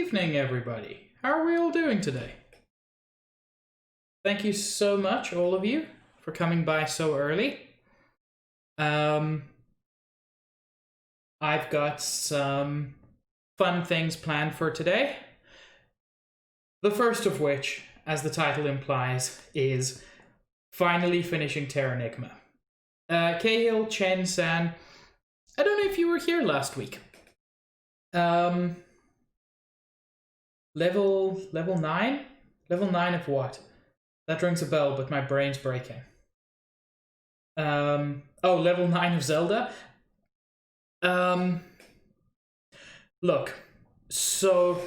evening, everybody. How are we all doing today? Thank you so much, all of you, for coming by so early. I've got some fun things planned for today. The first of which, as the title implies, is finally finishing Terranigma. Cahill, Chen, San, I don't know if you were here last week. Level 9? Level 9 of what? That rings a bell, but my brain's breaking. Oh, level 9 of Zelda? Look, so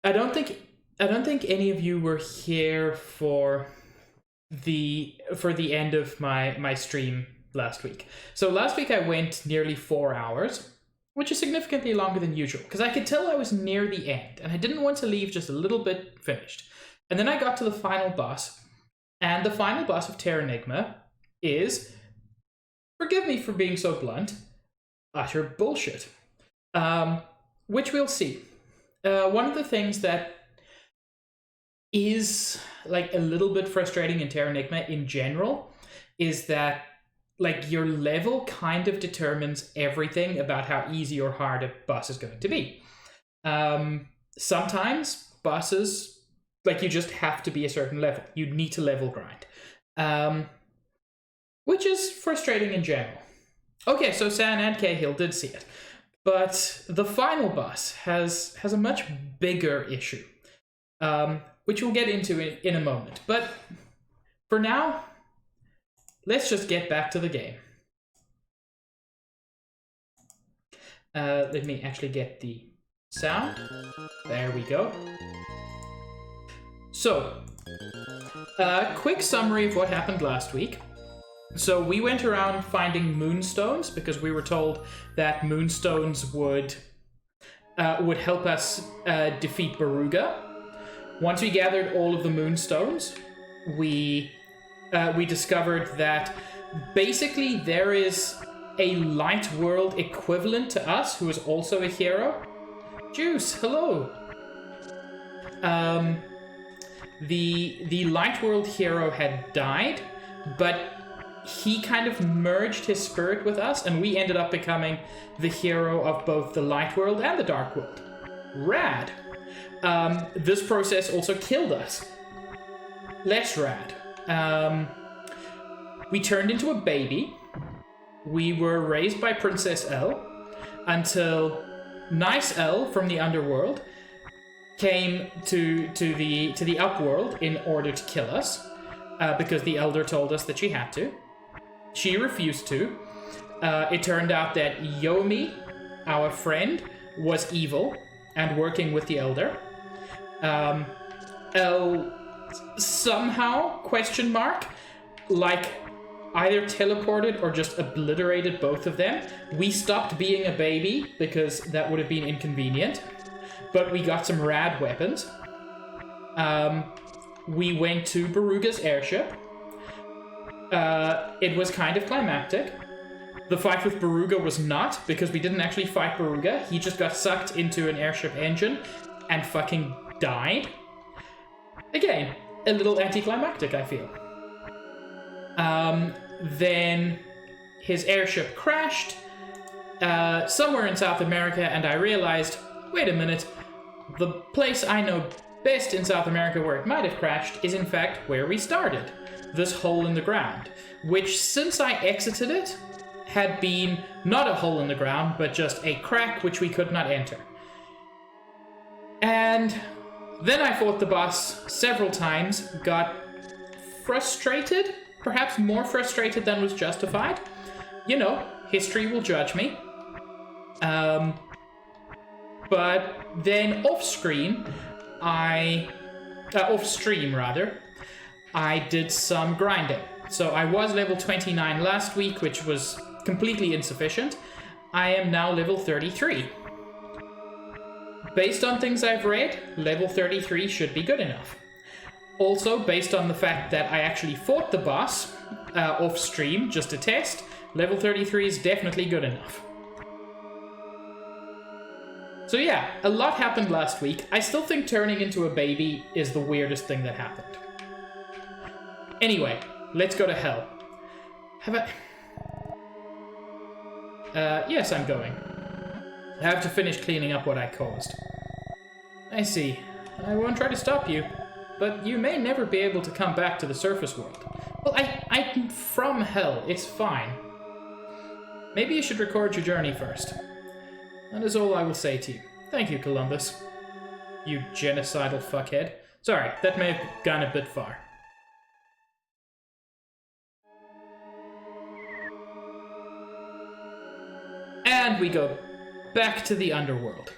I don't think any of you were here for the end of my stream last week. So last week I went nearly 4 hours, which is significantly longer than usual, because I could tell I was near the end, and I didn't want to leave just a little bit finished. And then I got to the final boss, and the final boss of Terranigma is, forgive me for being so blunt, utter bullshit. Which we'll see. One of the things that is like a little bit frustrating in Terranigma in general is that like your level kind of determines everything about how easy or hard a boss is going to be. Sometimes bosses, like you just have to be a certain level. You need to level grind. Which is frustrating in general. Okay, so San and Cahill did see it. But the final boss has a much bigger issue. Which we'll get into in a moment. But for now, let's just get back to the game. Let me actually get the sound. There we go. So, quick summary of what happened last week. So we went around finding moonstones because we were told that moonstones would help us defeat Baruga. Once we gathered all of the moonstones, we discovered that basically there is a light world equivalent to us who is also a hero. Juice, hello. The light world hero had died, but he kind of merged his spirit with us, and we ended up becoming the hero of both the light world and the dark world. Rad. This process also killed us. Less rad. We turned into a baby. We were raised by Princess L until Nice L from the underworld came to the upworld in order to kill us because the elder told us that she had to. She refused to. It turned out that Yomi, our friend, was evil and working with the elder. L somehow, question mark, like either teleported or just obliterated both of them. We stopped being a baby because that would have been inconvenient, but we got some rad weapons. We went to Baruga's airship. It was kind of climactic. The fight with Baruga was not, because we didn't actually fight Baruga. He just got sucked into an airship engine and fucking died. Again, a little anticlimactic, I feel. Then his airship crashed somewhere in South America, and I realized, wait a minute, the place I know best in South America where it might have crashed is in fact where we started. This hole in the ground, which since I exited it, had been not a hole in the ground, but just a crack which we could not enter. And then I fought the boss several times, got frustrated, perhaps more frustrated than was justified. You know, history will judge me. But then off-stream, I did some grinding. So I was level 29 last week, which was completely insufficient. I am now level 33. Based on things I've read, level 33 should be good enough. Also, based on the fact that I actually fought the boss off-stream just to test, level 33 is definitely good enough. So yeah, a lot happened last week. I still think turning into a baby is the weirdest thing that happened. Anyway, let's go to hell. Have I... yes, I'm going. I have to finish cleaning up what I caused. I see. I won't try to stop you, but you may never be able to come back to the surface world. Well, I'm from hell. It's fine. Maybe you should record your journey first. That is all I will say to you. Thank you, Columbus. You genocidal fuckhead. Sorry, that may have gone a bit far. And we go back to the underworld.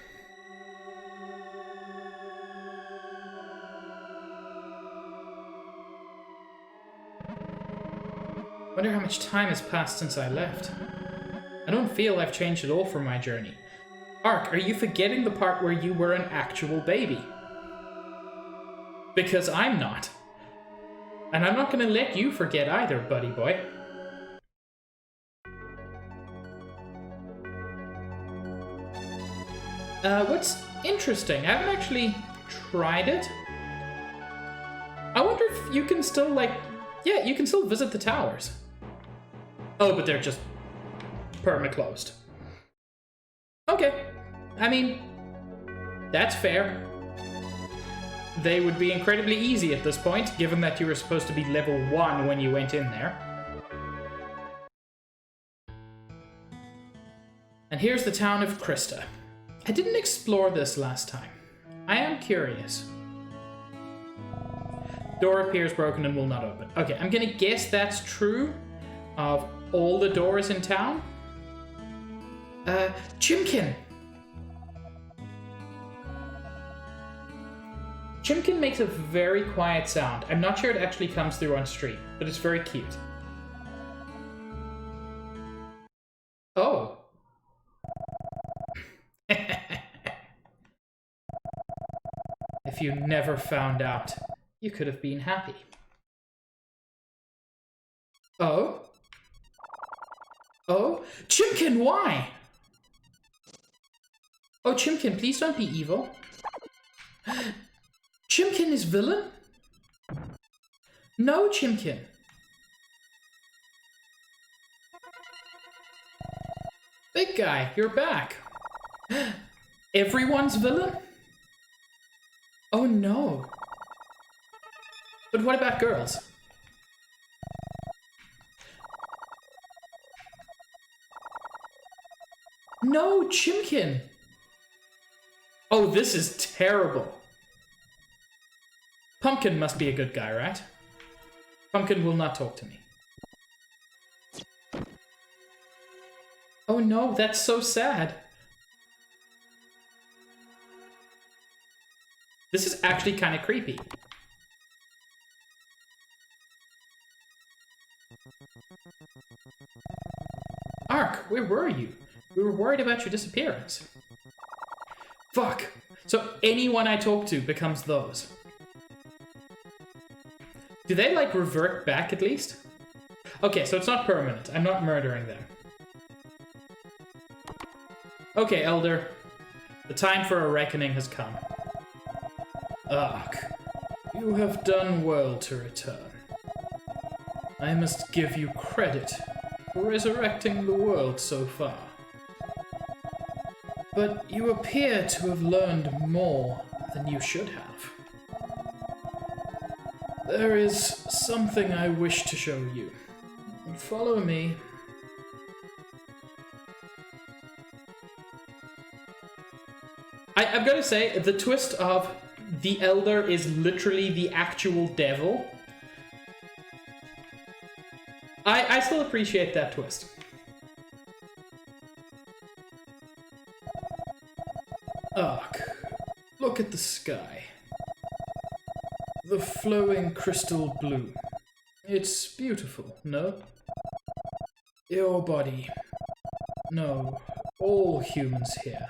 Wonder how much time has passed since I left. I don't feel I've changed at all from my journey. Ark, are you forgetting the part where you were an actual baby? Because I'm not. And I'm not going to let you forget either, buddy boy. What's interesting, I haven't actually tried it. I wonder if you can still, like... Yeah, you can still visit the towers. Oh, but they're just perma-closed. Okay. I mean, that's fair. They would be incredibly easy at this point, given that you were supposed to be level 1 when you went in there. And here's the town of Krista. I didn't explore this last time. I am curious. Door appears broken and will not open. Okay, I'm gonna guess that's true of all the doors in town. Chimkin! Chimkin makes a very quiet sound. I'm not sure it actually comes through on stream, but it's very cute. Oh. If you never found out, you could have been happy. Oh? Oh? Chimkin, why? Oh, Chimkin, please don't be evil. Chimkin is villain? No, Chimkin. Big guy, you're back. Everyone's villain? Oh no. But what about girls? No, Chimkin. Oh, this is terrible. Pumpkin must be a good guy, right? Pumpkin will not talk to me. Oh no, that's so sad. This is actually kind of creepy. Ark, where were you? We were worried about your disappearance. Fuck. So anyone I talk to becomes those. Do they, like, revert back at least? Okay, so it's not permanent. I'm not murdering them. Okay, Elder. The time for a reckoning has come. Ark, you have done well to return. I must give you credit for resurrecting the world so far. But you appear to have learned more than you should have. There is something I wish to show you. Follow me. I've got to say, the twist of the Elder is literally the actual devil. I still appreciate that twist. Ark, look at the sky. The flowing crystal blue. It's beautiful, no? Your body. No, all humans here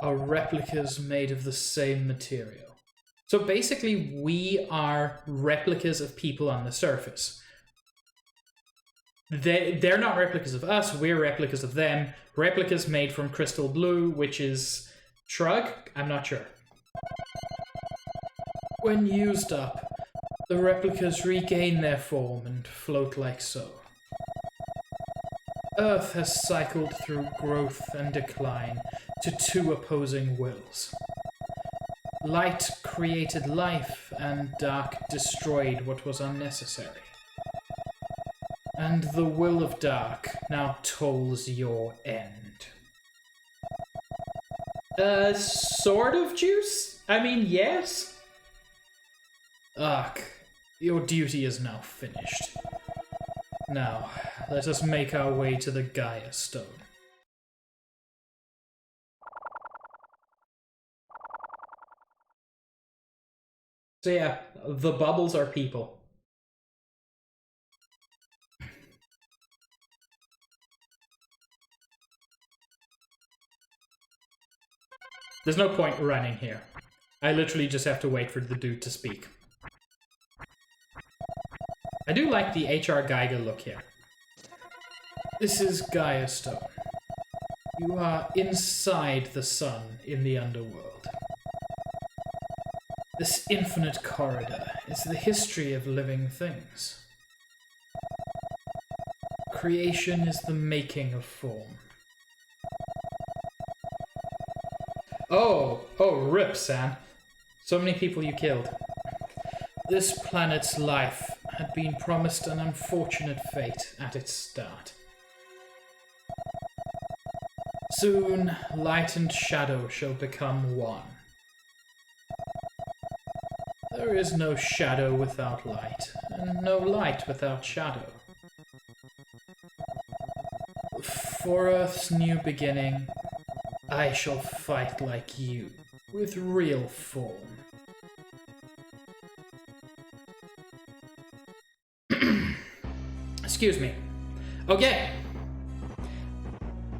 are replicas made of the same material. So basically, we are replicas of people on the surface. They're not replicas of us, we're replicas of them. Replicas made from crystal blue, which is Shrug? I'm not sure. When used up, the replicas regain their form and float like so. Earth has cycled through growth and decline to two opposing wills. Light created life, and dark destroyed what was unnecessary. And the will of dark now tolls your end. Sort of, Juice? I mean, yes? Ark, your duty is now finished. Now, let us make our way to the Gaia Stone. So yeah, the bubbles are people. There's no point running here. I literally just have to wait for the dude to speak. I do like the HR Geiger look here. This is Gaia Stone. You are inside the sun in the underworld. This infinite corridor is the history of living things. Creation is the making of form. Oh, rip, Sam. So many people you killed. This planet's life had been promised an unfortunate fate at its start. Soon, light and shadow shall become one. There is no shadow without light, and no light without shadow. For Earth's new beginning, I shall fight like you, with real form. Excuse me. Okay.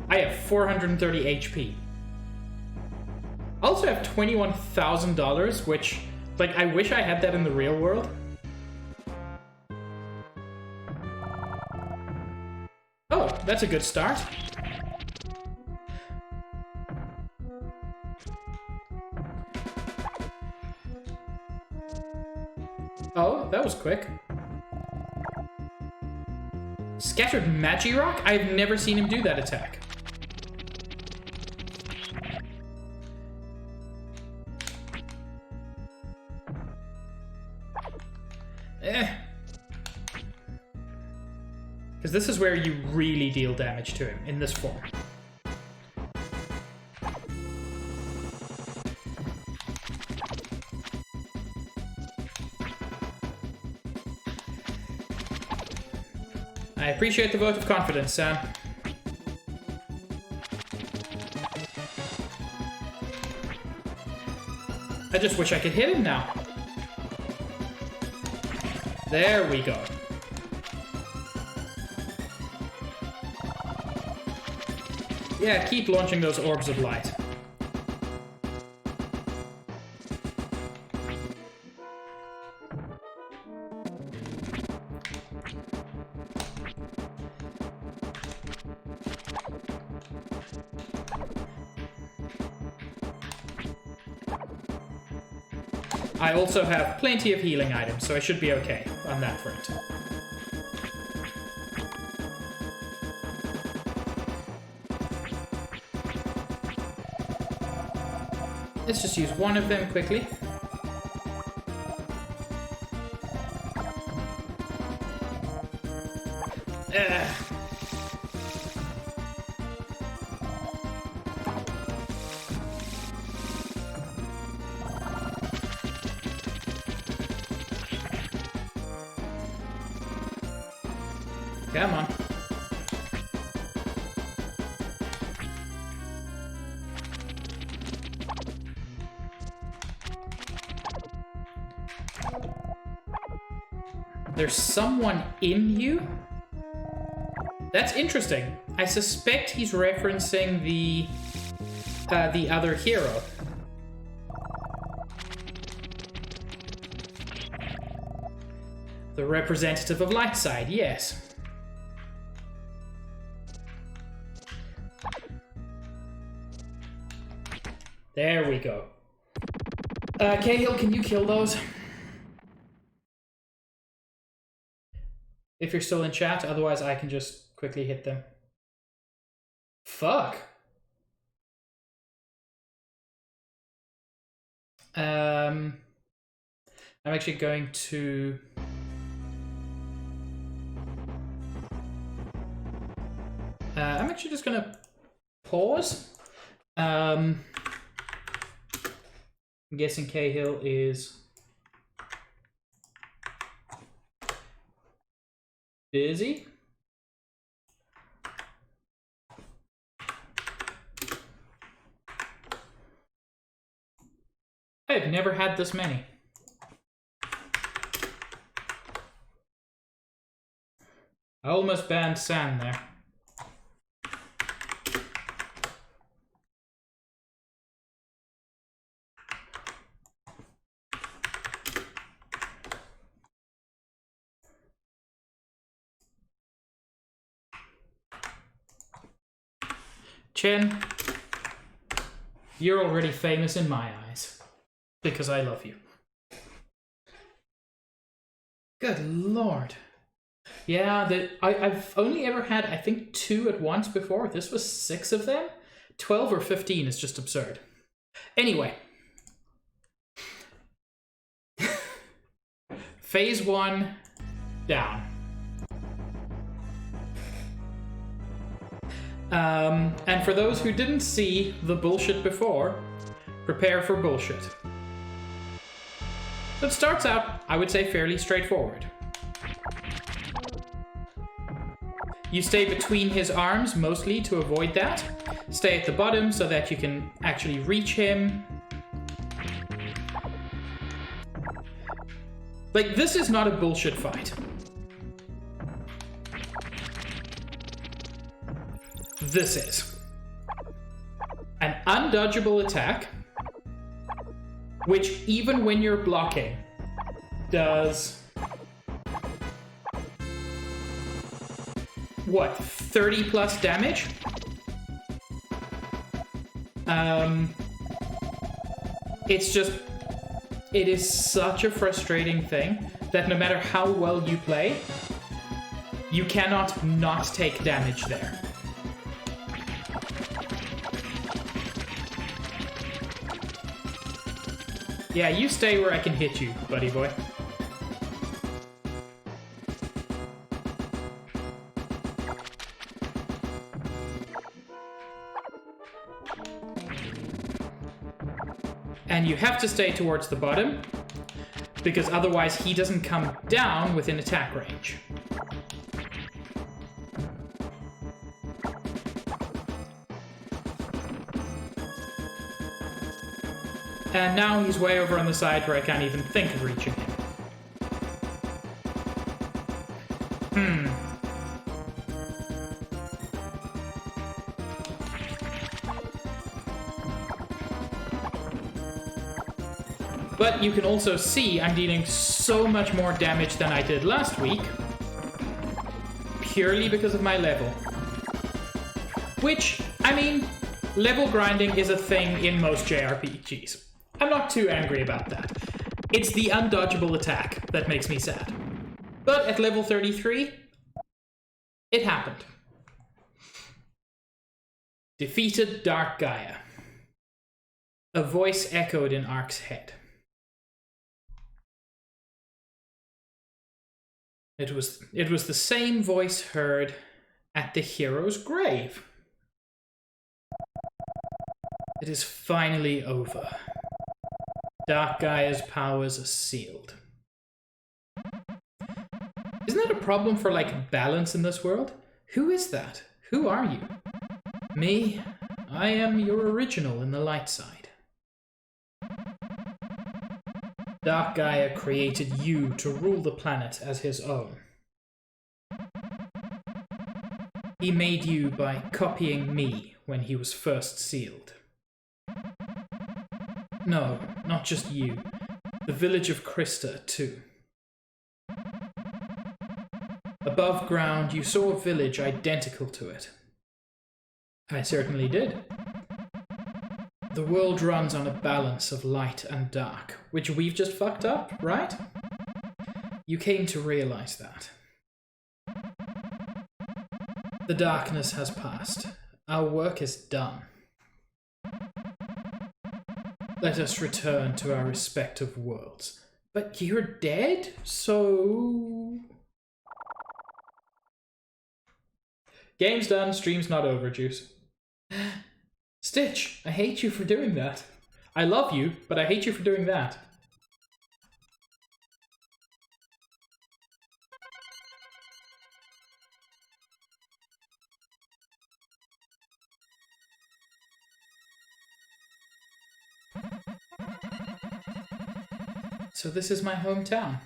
I have 430 HP. I also have $21,000, which, like, I wish I had that in the real world. Oh, that's a good start. Oh, that was quick. Scattered Magirock? I've never seen him do that attack. Because this is where you really deal damage to him, in this form. I appreciate the vote of confidence, Sam. I just wish I could hit him now. There we go. Yeah, keep launching those orbs of light. I also have plenty of healing items, so I should be okay on that front. Let's just use one of them quickly. Come on. There's someone in you? That's interesting. I suspect he's referencing the other hero. The representative of Lightside, yes. There we go. Cahill, can you kill those? If you're still in chat, otherwise I can just quickly hit them. Fuck. I'm actually going to... I'm actually just gonna pause. I'm guessing Cahill is busy. I've never had this many. I almost banned San there. Chen, you're already famous in my eyes. Because I love you. Good lord. Yeah, I've only ever had, I think, 2 at once before. This was 6 of them. 12 or 15 is just absurd. Anyway. Phase 1, down. And for those who didn't see the bullshit before, prepare for bullshit. So it starts out, I would say, fairly straightforward. You stay between his arms, mostly, to avoid that. Stay at the bottom so that you can actually reach him. Like, this is not a bullshit fight. This is an undodgeable attack, which even when you're blocking, does what, 30 plus damage? It is such a frustrating thing that no matter how well you play, you cannot not take damage there. Yeah, you stay where I can hit you, buddy boy. And you have to stay towards the bottom, because otherwise he doesn't come down within attack range. And now he's way over on the side where I can't even think of reaching him. But you can also see I'm dealing so much more damage than I did last week, purely because of my level. Which, I mean, level grinding is a thing in most JRPGs. I'm not too angry about that. It's the undodgeable attack that makes me sad. But at level 33, it happened. Defeated Dark Gaia. A voice echoed in Ark's head. It was the same voice heard at the hero's grave. It is finally over. Dark Gaia's powers are sealed. Isn't that a problem for, like, balance in this world? Who is that? Who are you? Me? I am your original in the light side. Dark Gaia created you to rule the planet as his own. He made you by copying me when he was first sealed. No, not just you. The village of Krista, too. Above ground, you saw a village identical to it. I certainly did. The world runs on a balance of light and dark, which we've just fucked up, right? You came to realize that. The darkness has passed. Our work is done. Let us return to our respective worlds. But you're dead, so... Game's done, stream's not over, Juice. Stitch, I hate you for doing that. I love you, but I hate you for doing that. So this is my hometown.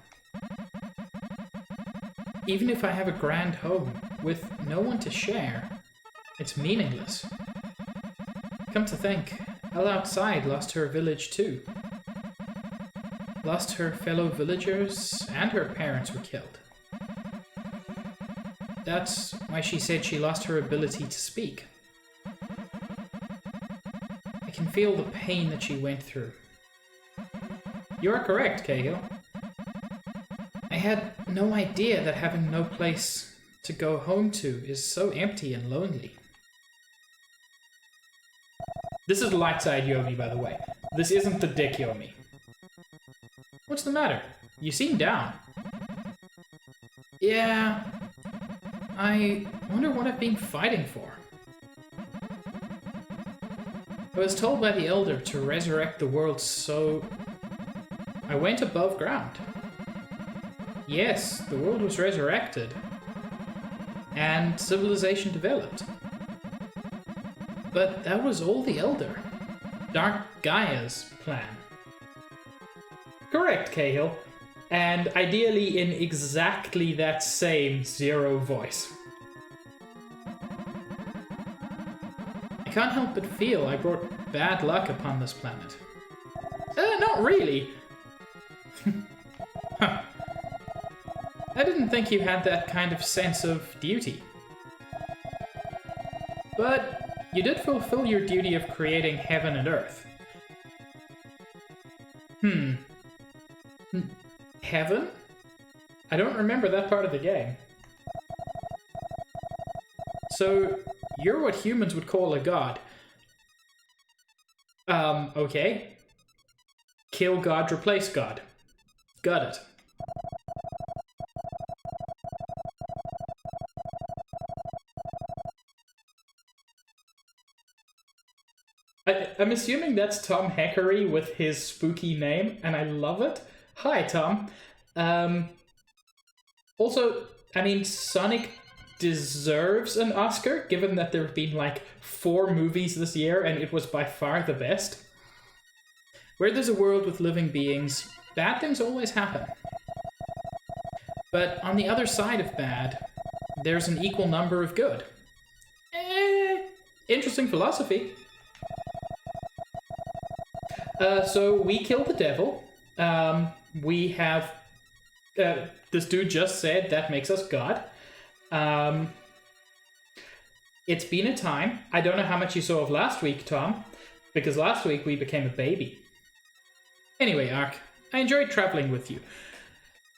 Even if I have a grand home with no one to share, it's meaningless. Come to think, Elle outside lost her village too. Lost her fellow villagers, and her parents were killed. That's why she said she lost her ability to speak. I can feel the pain that she went through. You are correct, Cahill. I had no idea that having no place to go home to is so empty and lonely. This is light side Yomi, by the way. This isn't the dick Yomi. What's the matter? You seem down. Yeah... I wonder what I've been fighting for. I was told by the Elder to resurrect the world, so... I went above ground. Yes, the world was resurrected. And civilization developed. But that was all the Elder. Dark Gaia's plan. Correct, Cahill. And ideally in exactly that same zero voice. I can't help but feel I brought bad luck upon this planet. Not really. Huh. I didn't think you had that kind of sense of duty. But you did fulfill your duty of creating heaven and earth. Heaven? I don't remember that part of the game. So, you're what humans would call a god. Okay. Kill God, replace God. Got it. I'm assuming that's Tom Heckery with his spooky name, and I love it. Hi, Tom. Also, I mean, Sonic deserves an Oscar, given that there have been, like, 4 movies this year, and it was by far the best. Where there's a world with living beings, bad things always happen. But on the other side of bad, there's an equal number of good. Interesting philosophy. So we killed the devil. We have... this dude just said that makes us God. It's been a time. I don't know how much you saw of last week, Tom, because last week we became a baby. Anyway, Ark, I enjoyed traveling with you.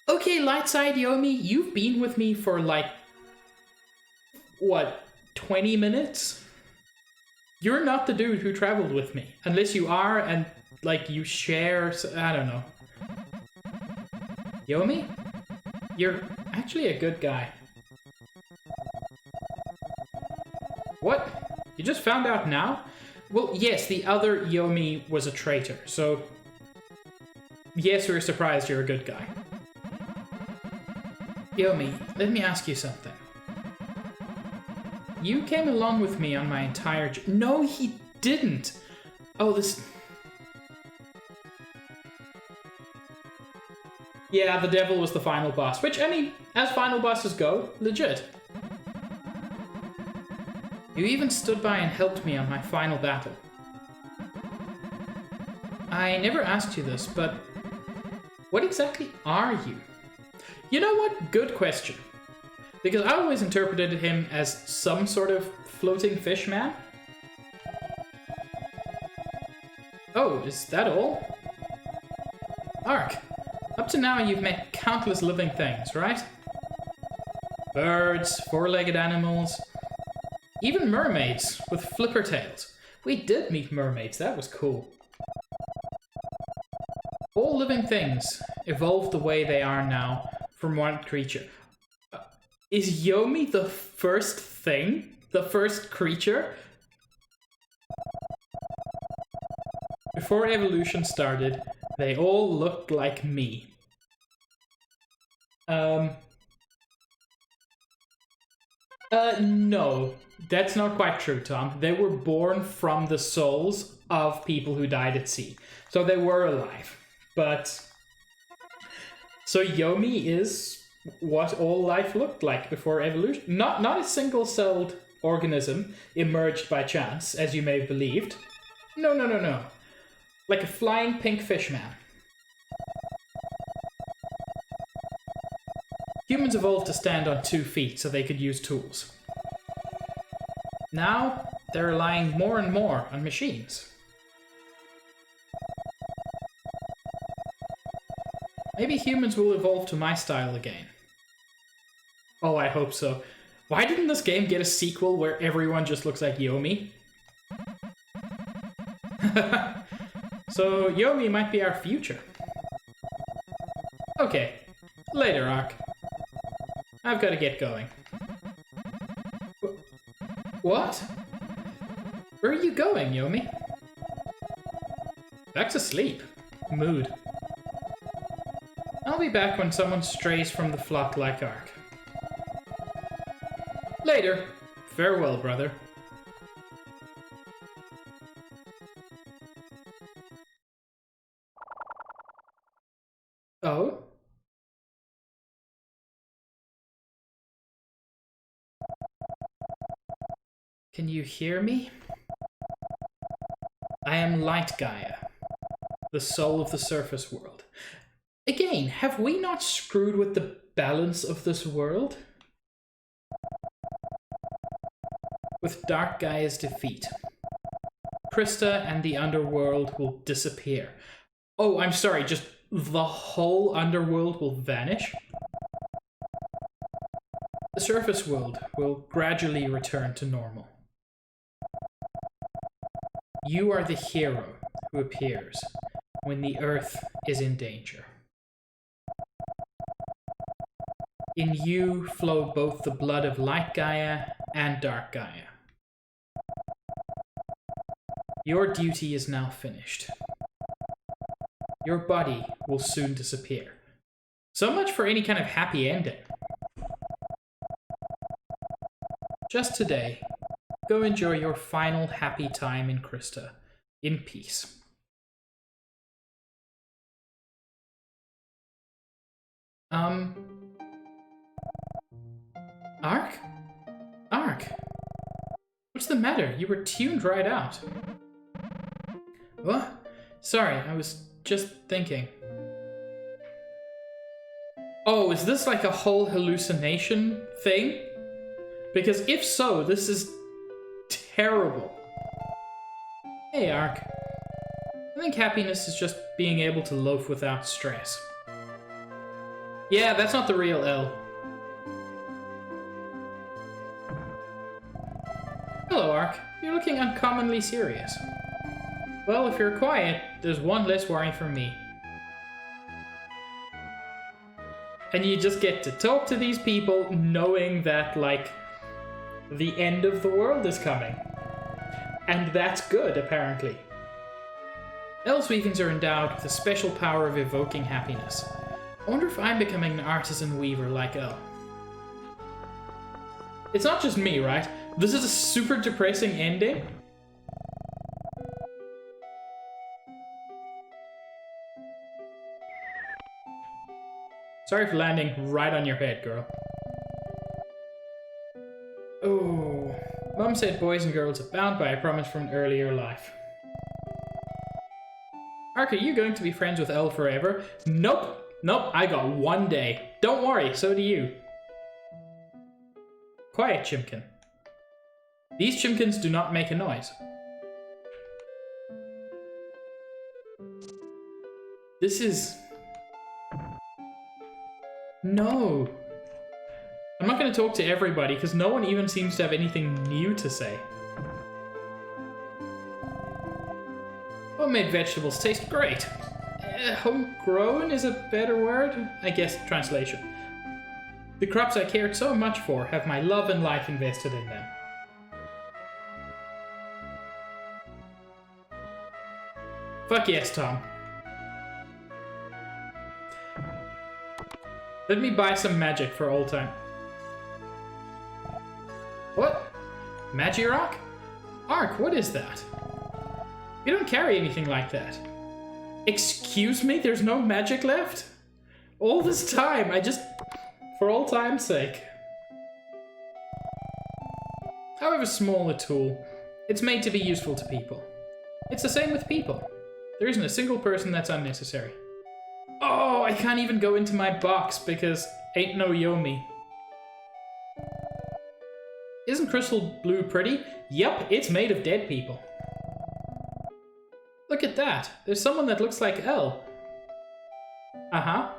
Okay, Lightside Yomi, you've been with me for like, what, 20 minutes? You're not the dude who traveled with me, unless you are and, like, you share, I don't know. Yomi? You're actually a good guy. What? You just found out now? Well, yes, the other Yomi was a traitor, so... Yes, we're surprised you're a good guy. Yomi, let me ask you something. You came along with me on my entire... No, he didn't! Oh, this... Yeah, the devil was the final boss, which, I mean, as final bosses go, legit. You even stood by and helped me on my final battle. I never asked you this, but what exactly are you? You know what? Good question. Because I always interpreted him as some sort of floating fish man. So, is that all? Ark, up to now you've met countless living things, right? Birds, four-legged animals, even mermaids with flipper tails. We did meet mermaids, that was cool. All living things evolved the way they are now from one creature. Is Yomi the first thing? The first creature? Before evolution started, they all looked like me. No. That's not quite true, Tom. They were born from the souls of people who died at sea. So they were alive. But... So Yomi is what all life looked like before evolution. Not a single-celled organism emerged by chance, as you may have believed. No. Like a flying pink fish man. Humans evolved to stand on 2 feet so they could use tools. Now, they're relying more and more on machines. Maybe humans will evolve to my style again. Oh, I hope so. Why didn't this game get a sequel where everyone just looks like Yomi? So, Yomi might be our future. Okay, later, Ark. I've got to get going. What? Where are you going, Yomi? Back to sleep. Mood. I'll be back when someone strays from the flock like Ark. Later. Farewell, brother. Oh? Can you hear me? I am Light Gaia, the soul of the surface world. Again, have we not screwed with the balance of this world? With Dark Gaia's defeat, Krista and the underworld will disappear. Oh, I'm sorry, just the whole underworld will vanish? The surface world will gradually return to normal. You are the hero who appears when the Earth is in danger. In you flow both the blood of Light Gaia and Dark Gaia. Your duty is now finished. Your body will soon disappear. So much for any kind of happy ending. Just today, go enjoy your final happy time in Krista, in peace. Ark? Ark? What's the matter? You were tuned right out. What? Sorry, I was just thinking. Oh, is this like a whole hallucination thing? Because if so, this is terrible. Hey, Ark. I think happiness is just being able to loaf without stress. Yeah, that's not the real L. Hello, Ark. You're looking uncommonly serious. Well, if you're quiet, there's one less worry for me. And you just get to talk to these people knowing that, like, the end of the world is coming. And that's good, apparently. Elves weavings are endowed with a special power of evoking happiness. I wonder if I'm becoming an artisan weaver like Elle. It's not just me, right? This is a super depressing ending. Sorry for landing right on your head, girl. Oh, Mum said boys and girls are bound by a promise from an earlier life. Ark, are you going to be friends with Elle forever? Nope. Nope, I got one day. Don't worry, so do you. Quiet, Chimkin. These chimkins do not make a noise. This is... No. I'm not going to talk to everybody, because no one even seems to have anything new to say. Homemade vegetables taste great. Homegrown is a better word, I guess, translation. The crops I cared so much for have my love and life invested in them. Fuck yes, Tom. Let me buy some magic for old time. What? Magirock? Ark, what is that? You don't carry anything like that. Excuse me? There's no magic left? All this time, I just... For old time's sake. However small a tool, it's made to be useful to people. It's the same with people. There isn't a single person that's unnecessary. Oh, I can't even go into my box because ain't no Yomi. Isn't crystal blue pretty? Yup, it's made of dead people. Look at that. There's someone that looks like Elle. Uh-huh.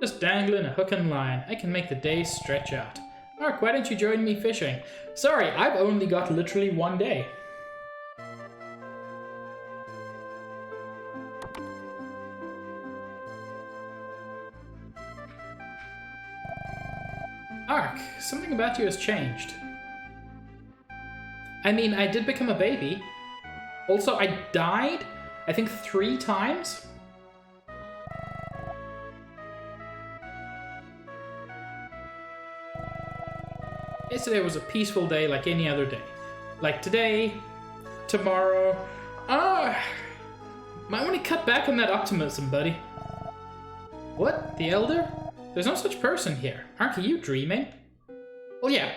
Just dangling a hook and line. I can make the days stretch out. Mark, why don't you join me fishing? Sorry, I've only got literally one day. Ark, something about you has changed. I mean, I did become a baby. Also, I died, I think 3 times. Yesterday was a peaceful day like any other day. Like today, tomorrow. Might want to cut back on that optimism, buddy. What? The Elder? There's no such person here. Aren't you dreaming? Well, yeah.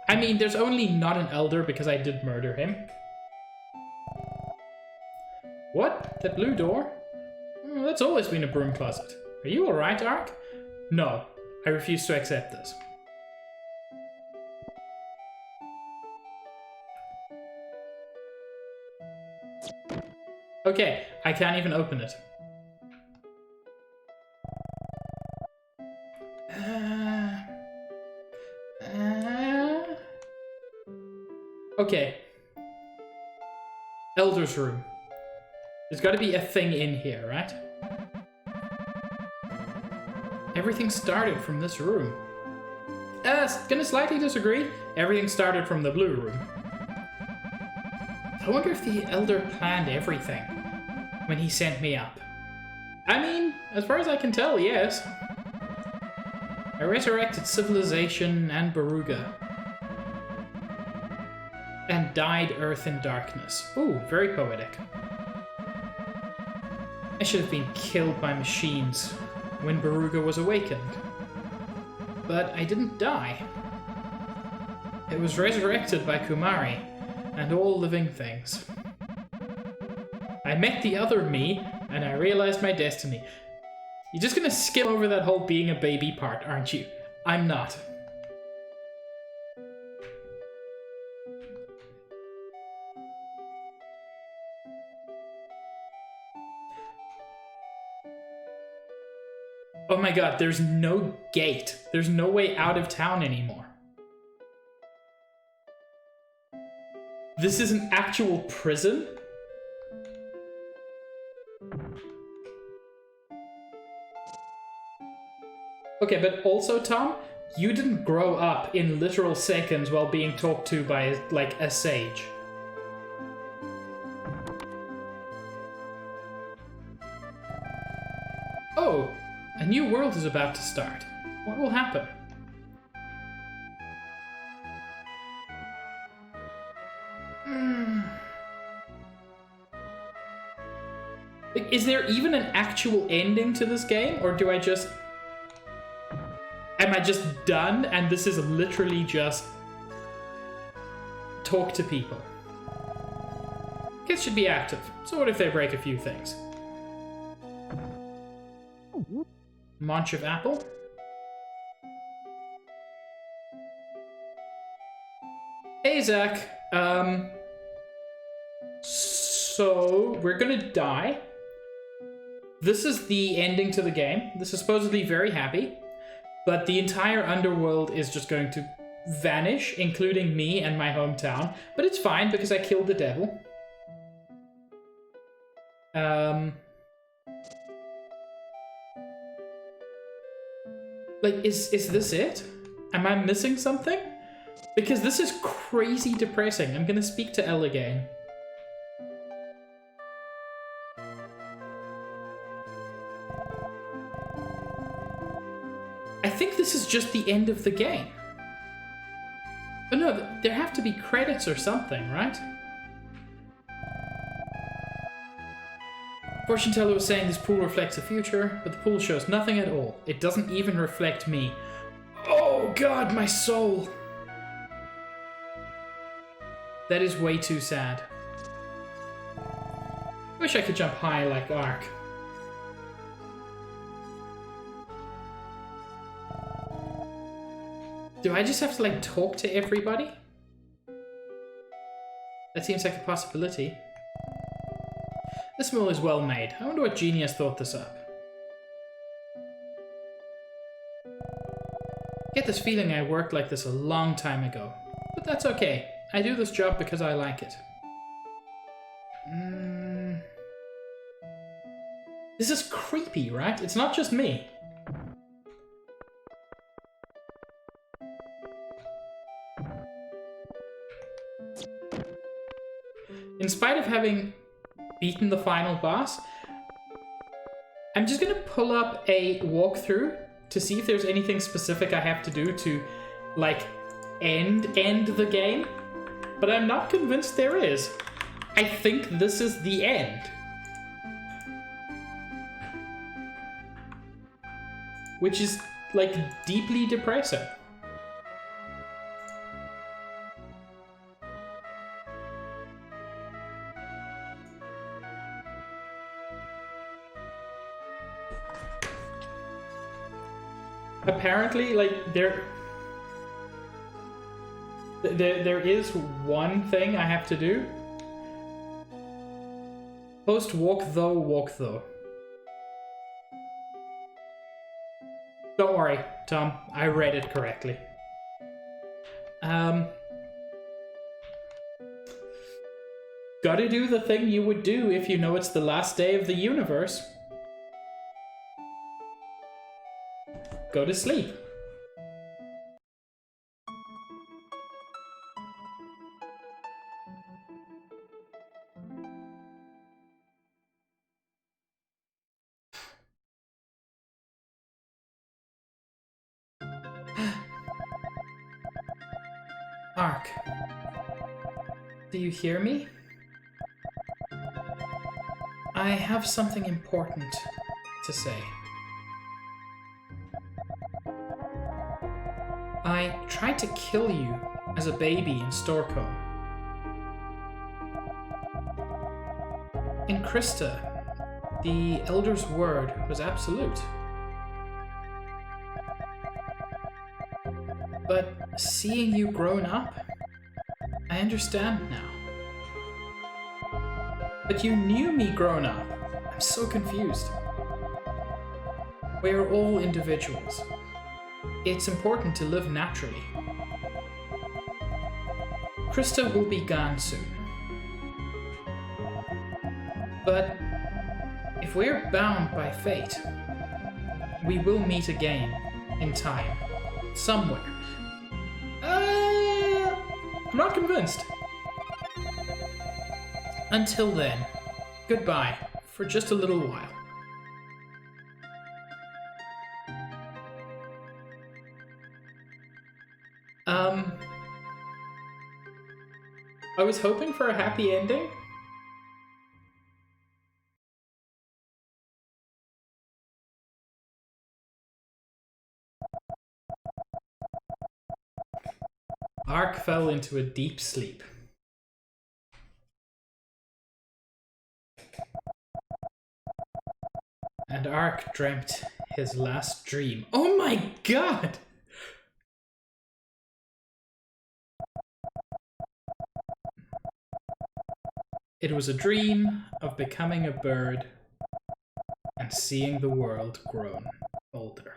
I mean, there's only not an Elder because I did murder him. What? That blue door? Oh, that's always been a broom closet. Are you alright, Ark? No. I refuse to accept this. Okay, I can't even open it. Okay. Elder's room. There's got to be a thing in here, right? Everything started from this room. Gonna slightly disagree. Everything started from the blue room. I wonder if the Elder planned everything when he sent me up. I mean, as far as I can tell, yes. I resurrected civilization and Baruga. And dyed Earth in darkness. Ooh, very poetic. I should have been killed by machines when Baruga was awakened. But I didn't die. It was resurrected by Kumari and all living things. I met the other me, and I realized my destiny. You're just gonna skip over that whole being a baby part, aren't you? I'm not. Oh my god, there's no gate. There's no way out of town anymore. This is an actual prison? Okay, but also, Tom, you didn't grow up in literal seconds while being talked to by, like, a sage. Oh, a new world is about to start. What will happen? Is there even an actual ending to this game, or do I just... Am I just done, and this is literally just... talk to people? Kids should be active, so what if they break a few things? Munch of apple? Hey, Zach. So we're gonna die. This is the ending to the game. This is supposedly very happy, but the entire underworld is just going to vanish, including me and my hometown. But it's fine because I killed the devil. Like, is this it? Am I missing something? Because this is crazy depressing. I'm gonna speak to Elle again. I think this is just the end of the game. But no, there have to be credits or something, right? Fortune teller was saying this pool reflects the future, but the pool shows nothing at all. It doesn't even reflect me. Oh god, my soul! That is way too sad. Wish I could jump high like Ark. Do I just have to, like, talk to everybody? That seems like a possibility. This mill is well made. I wonder what genius thought this up. I get this feeling I worked like this a long time ago. But that's okay. I do this job because I like it. This is creepy, right? It's not just me. In spite of having beaten the final boss, I'm just gonna pull up a walkthrough to see if there's anything specific I have to do to, like, end the game. But I'm not convinced there is. I think this is the end. Which is, like, deeply depressing. Apparently, like, there is one thing I have to do. Post walk though. Don't worry, Tom. I read it correctly. Gotta do the thing you would do if you know it's the last day of the universe. Go to sleep. Ark, do you hear me? I have something important to say. I tried to kill you as a baby in Storcombe. In Krista, the Elder's word was absolute. But seeing you grown up, I understand now. But you knew me grown up. I'm so confused. We are all individuals. It's important to live naturally. Krista will be gone soon. But if we're bound by fate, we will meet again in time, somewhere. I'm not convinced. Until then, goodbye for just a little while. I was hoping for a happy ending. Ark fell into a deep sleep. And Ark dreamt his last dream. Oh my god! It was a dream of becoming a bird and seeing the world grown older.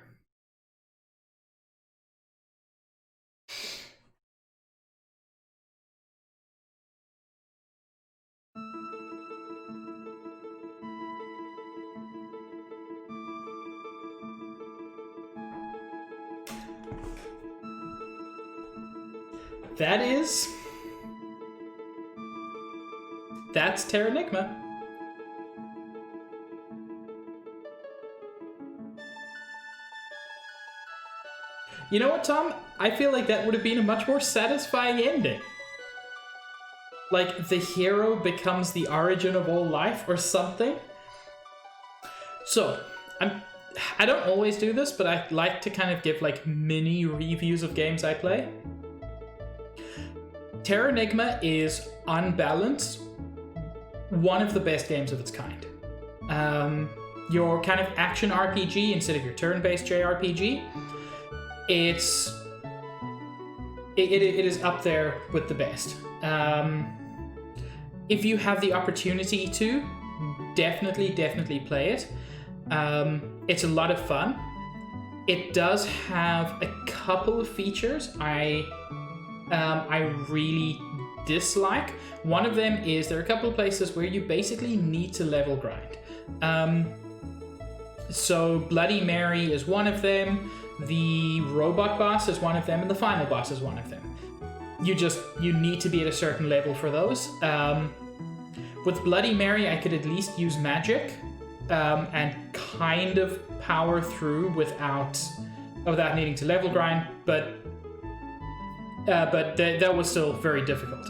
That's Terranigma. You know what, Tom? I feel like that would have been a much more satisfying ending. Like, the hero becomes the origin of all life or something. So, I don't always do this, but I like to kind of give like mini reviews of games I play. Terranigma is, on balance, one of the best games of its kind. Your kind of action RPG instead of your turn-based JRPG. It is up there with the best. If you have the opportunity to, definitely play it. It's a lot of fun. It does have a couple of features I really dislike. One of them is there are a couple of places where you basically need to level grind. So Bloody Mary is one of them, the robot boss is one of them, and the final boss is one of them. You need to be at a certain level for those. With Bloody Mary, I could at least use magic and kind of power through without needing to level grind, but that was still very difficult.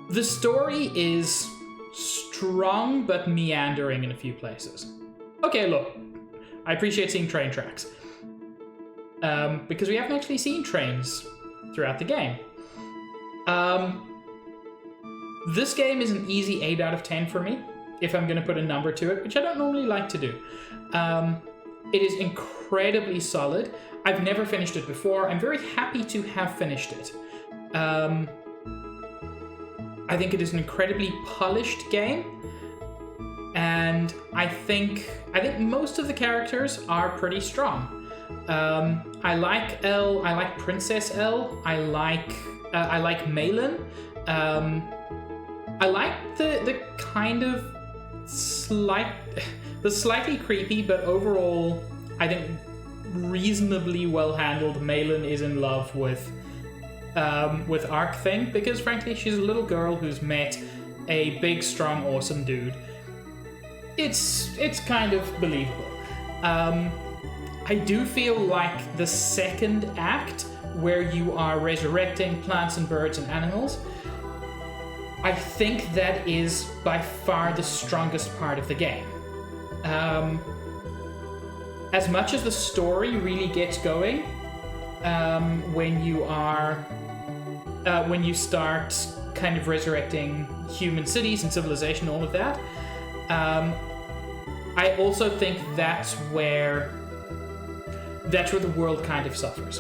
The story is strong but meandering in a few places. Okay, look, I appreciate seeing train tracks. Because we haven't actually seen trains throughout the game. This game is an easy 8 out of 10 for me, if I'm going to put a number to it, which I don't normally like to do. It is incredibly solid. I've never finished it before. I'm very happy to have finished it. I think it is an incredibly polished game, and I think most of the characters are pretty strong. I like Elle. I like Princess Elle. I like Malin. I like the kind of slightly creepy, but overall, I think reasonably well handled. Malin is in love with Ark Thing because, frankly, she's a little girl who's met a big, strong, awesome dude. It's kind of believable. I do feel like the second act, where you are resurrecting plants and birds and animals, I think that is by far the strongest part of the game. As much as the story really gets going, when you start kind of resurrecting human cities and civilization, all of that, I also think that's where the world kind of suffers.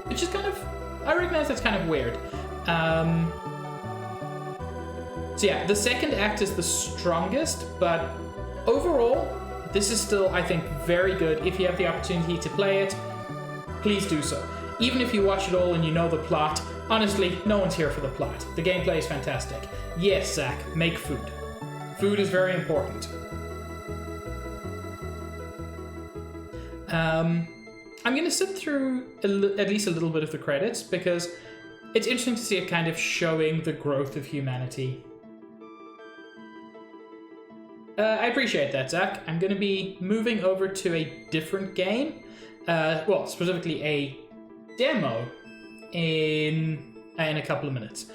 Which is kind of, I recognize that's kind of weird. So yeah, the second act is the strongest, but overall, this is still, I think, very good. If you have the opportunity to play it, please do so. Even if you watch it all and you know the plot, honestly, no one's here for the plot. The gameplay is fantastic. Yes, Zach, make food. Food is very important. I'm going to sit through at least a little bit of the credits because it's interesting to see it kind of showing the growth of humanity. I appreciate that, Zach. I'm going to be moving over to a different game. Well, specifically a demo in a couple of minutes.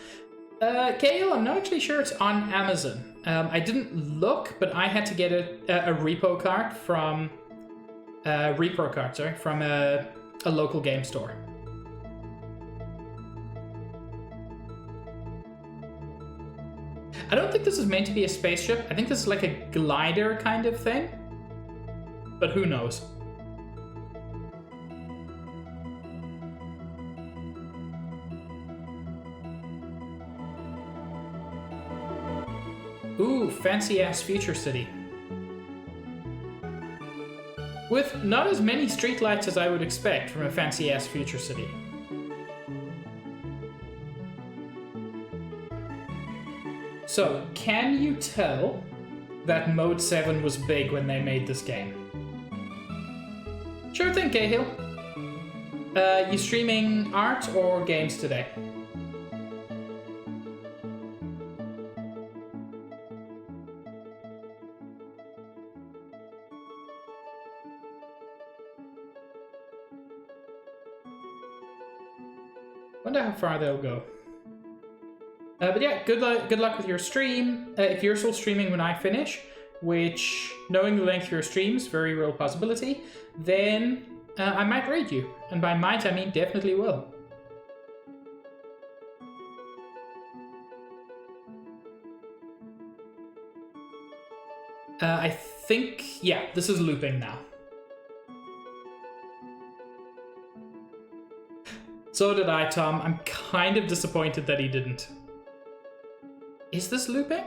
Kale, I'm not actually sure it's on Amazon. I didn't look, but I had to get a repro card from a local game store. I don't think this is meant to be a spaceship. I think this is like a glider kind of thing. But who knows? Ooh, fancy-ass future city. With not as many streetlights as I would expect from a fancy-ass future city. So, can you tell that Mode 7 was big when they made this game? Sure thing, Cahill. You streaming art or games today? Wonder how far they'll go. But yeah, good luck with your stream. If you're still streaming when I finish, which, knowing the length of your streams, very real possibility, then I might raid you. And by might, I mean definitely will. I think, yeah, this is looping now. So did I, Tom. I'm kind of disappointed that he didn't. Is this looping?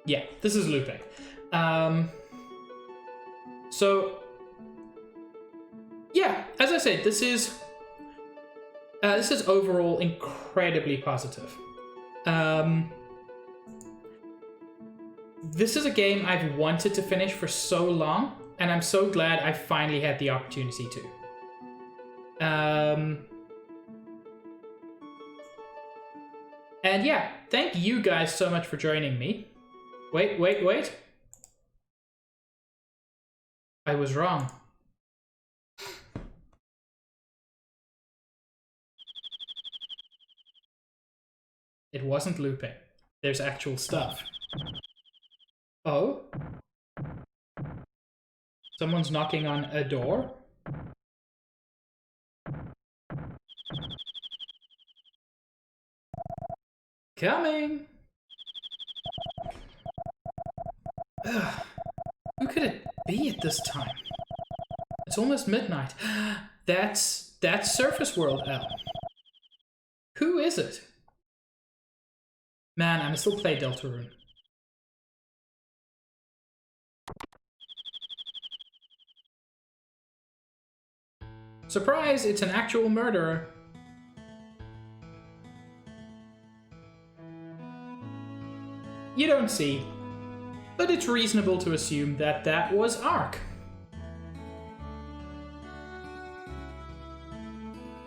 Yeah, this is looping. So, yeah, as I said, this is overall incredibly positive. This is a game I've wanted to finish for so long, and I'm so glad I finally had the opportunity to. And yeah, thank you guys so much for joining me. Wait. I was wrong. It wasn't looping. There's actual stuff. Oh? Someone's knocking on a door? Coming! Ugh. Who could it be at this time? It's almost midnight. That's Surface World L. Who is it? Man, I'm still play Deltarune. Surprise, it's an actual murderer. You don't see, but it's reasonable to assume that that was Ark.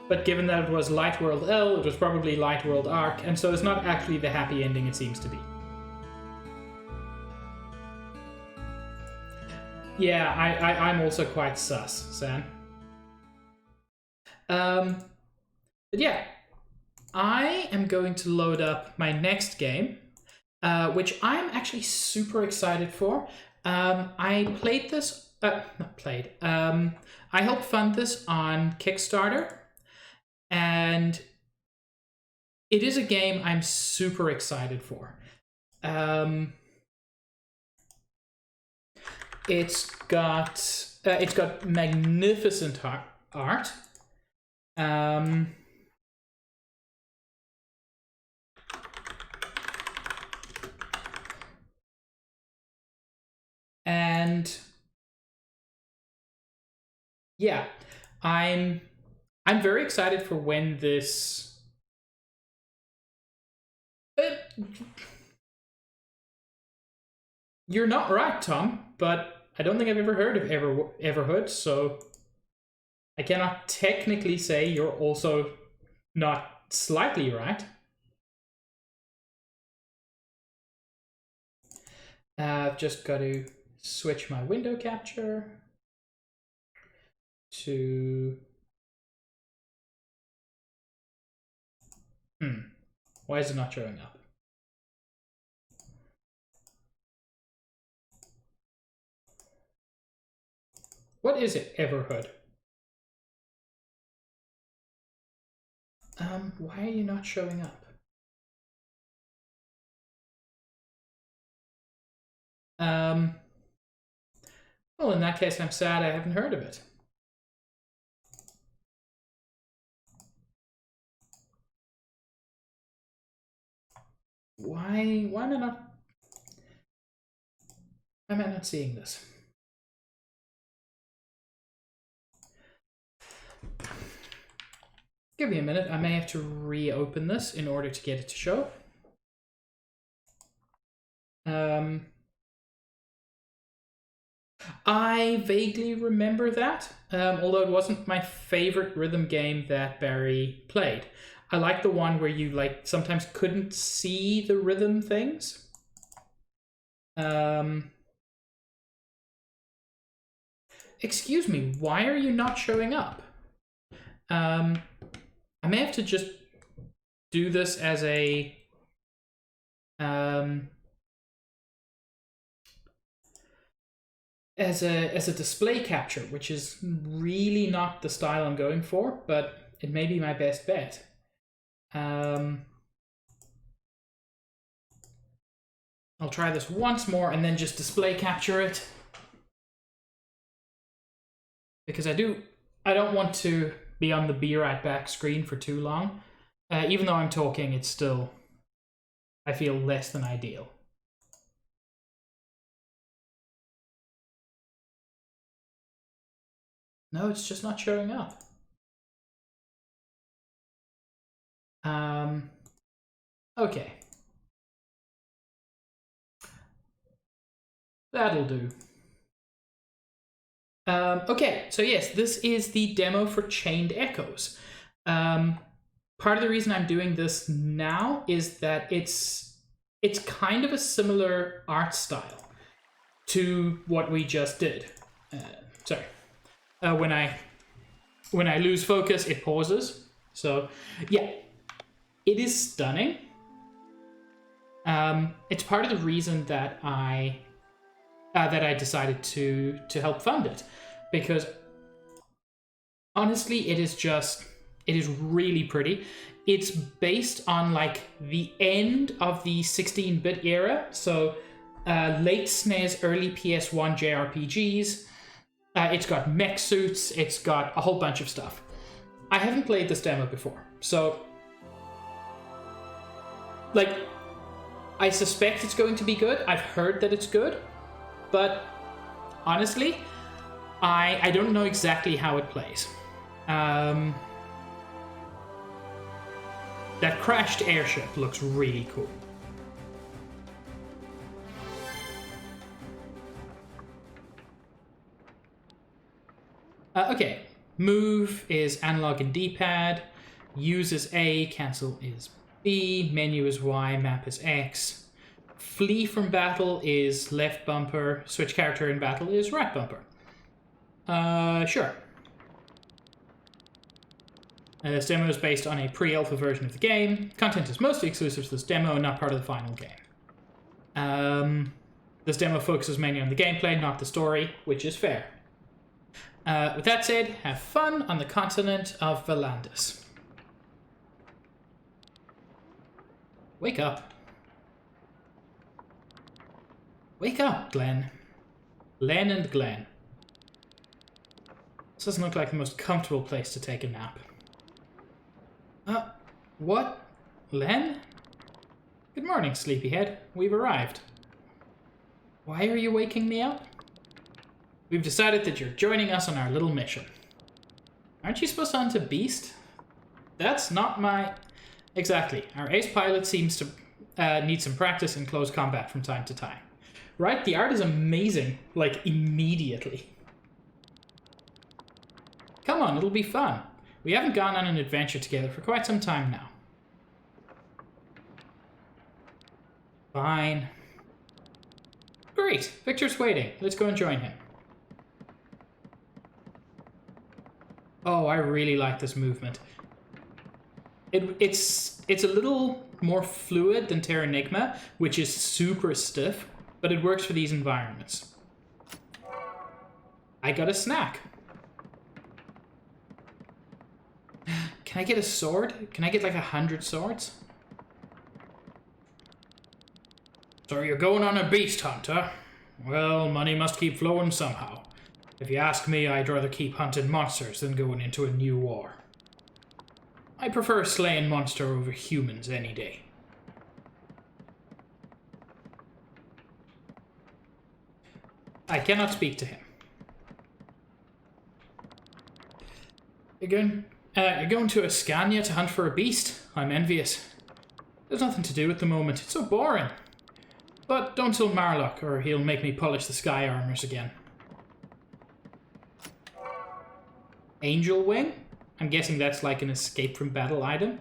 But given that it was Light World L, it was probably Light World Ark, and so it's not actually the happy ending it seems to be. Yeah, I'm also quite sus, San. But yeah, I am going to load up my next game, which I'm actually super excited for. I played this, not played, I helped fund this on Kickstarter, and it is a game I'm super excited for. It's got magnificent art. And yeah, I'm very excited for when this. You're not right, Tom, but I don't think I've ever heard of Everhood, so I cannot technically say you're also not slightly right. I've just got to switch my window capture to... Why is it not showing up? What is it, Everhood? Why are you not showing up? Well, in that case, I'm sad I haven't heard of it. Why am I not... Why am I not seeing this? Give me a minute. I may have to reopen this in order to get it to show. I vaguely remember that, although it wasn't my favorite rhythm game that Barry played. I like the one where you sometimes couldn't see the rhythm things. Excuse me, why are you not showing up? I may have to just do this as a as a display capture, which is really not the style I'm going for, but it may be my best bet. I'll try this once more and then just display capture it, because I don't want to be on the be right back screen for too long. Even though I'm talking, it's still, I feel, less than ideal. No, it's just not showing up. Okay. That'll do. Okay, so yes, this is the demo for Chained Echoes. Part of the reason I'm doing this now is that it's kind of a similar art style to what we just did. Sorry. When I lose focus, it pauses. So yeah, it is stunning. It's part of the reason that I decided to help fund it, because honestly, it is really pretty. It's based on the end of the 16-bit era, so late SNES, early PS1 JRPGs. It's got mech suits, it's got a whole bunch of stuff. I haven't played this demo before, so I suspect it's going to be good. I've heard that it's good, but honestly, I don't know exactly how it plays. That crashed airship looks really cool. Okay, move is analog and D-pad, use is A, cancel is B, menu is Y, map is X, flee from battle is left bumper, switch character in battle is right bumper. Sure. This demo is based on a pre-alpha version of the game. Content is mostly exclusive to this demo, not part of the final game. This demo focuses mainly on the gameplay, not the story, which is fair. With that said, have fun on the continent of Valandis. Wake up. Wake up, Glenn. Len and Glenn. This doesn't look like the most comfortable place to take a nap. What? Len? Good morning, sleepyhead. We've arrived. Why are you waking me up? We've decided that you're joining us on our little mission. Aren't you supposed to hunt a beast? That's not my... Exactly. Our ace pilot seems to need some practice in close combat from time to time. Right? The art is amazing. Immediately. Come on, it'll be fun. We haven't gone on an adventure together for quite some time now. Fine. Great. Victor's waiting. Let's go and join him. Oh, I really like this movement. It's a little more fluid than Terranigma, which is super stiff, but it works for these environments. I got a snack. Can I get a sword? Can I get 100 swords? So you're going on a beast hunt, huh? Well, money must keep flowing somehow. If you ask me, I'd rather keep hunting monsters than going into a new war. I prefer slaying monster over humans any day. I cannot speak to him. You're going to Ascania to hunt for a beast? I'm envious. There's nothing to do at the moment. It's so boring. But don't tell Marlock, or he'll make me polish the sky armors again. Angel Wing? I'm guessing that's like an escape from battle item.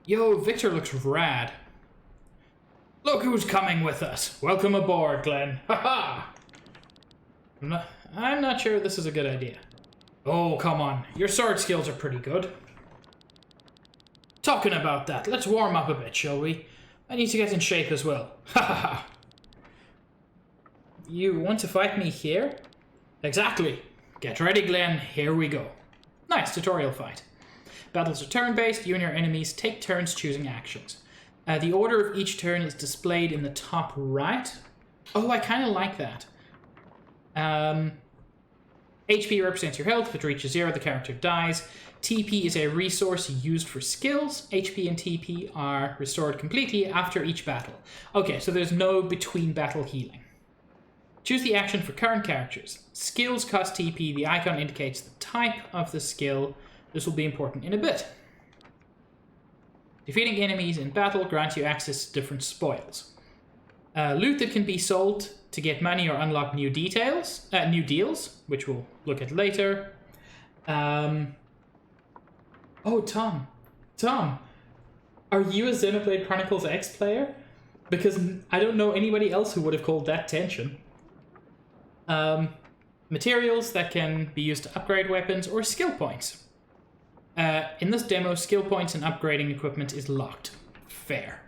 Yo, Victor looks rad. Look who's coming with us. Welcome aboard, Glenn. Haha! I'm not sure this is a good idea. Oh, come on. Your sword skills are pretty good. Talking about that, let's warm up a bit, shall we? I need to get in shape as well. Hahaha. You want to fight me here? Exactly. Get ready, Glenn. Here we go. Nice tutorial fight. Battles are turn-based. You and your enemies take turns choosing actions. The order of each turn is displayed in the top right. Oh, I kind of like that. HP represents your health. If it reaches 0, the character dies. TP is a resource used for skills. HP and TP are restored completely after each battle. Okay, so there's no between battle healing. Choose the action for current characters. Skills cost TP. The icon indicates the type of the skill. This will be important in a bit. Defeating enemies in battle grants you access to different spoils. Loot that can be sold to get money or unlock new deals, which we'll look at later. Oh, Tom, are you a Xenoblade Chronicles X player? Because I don't know anybody else who would have called that tension. Materials that can be used to upgrade weapons or skill points. In this demo, skill points and upgrading equipment is locked. Fair.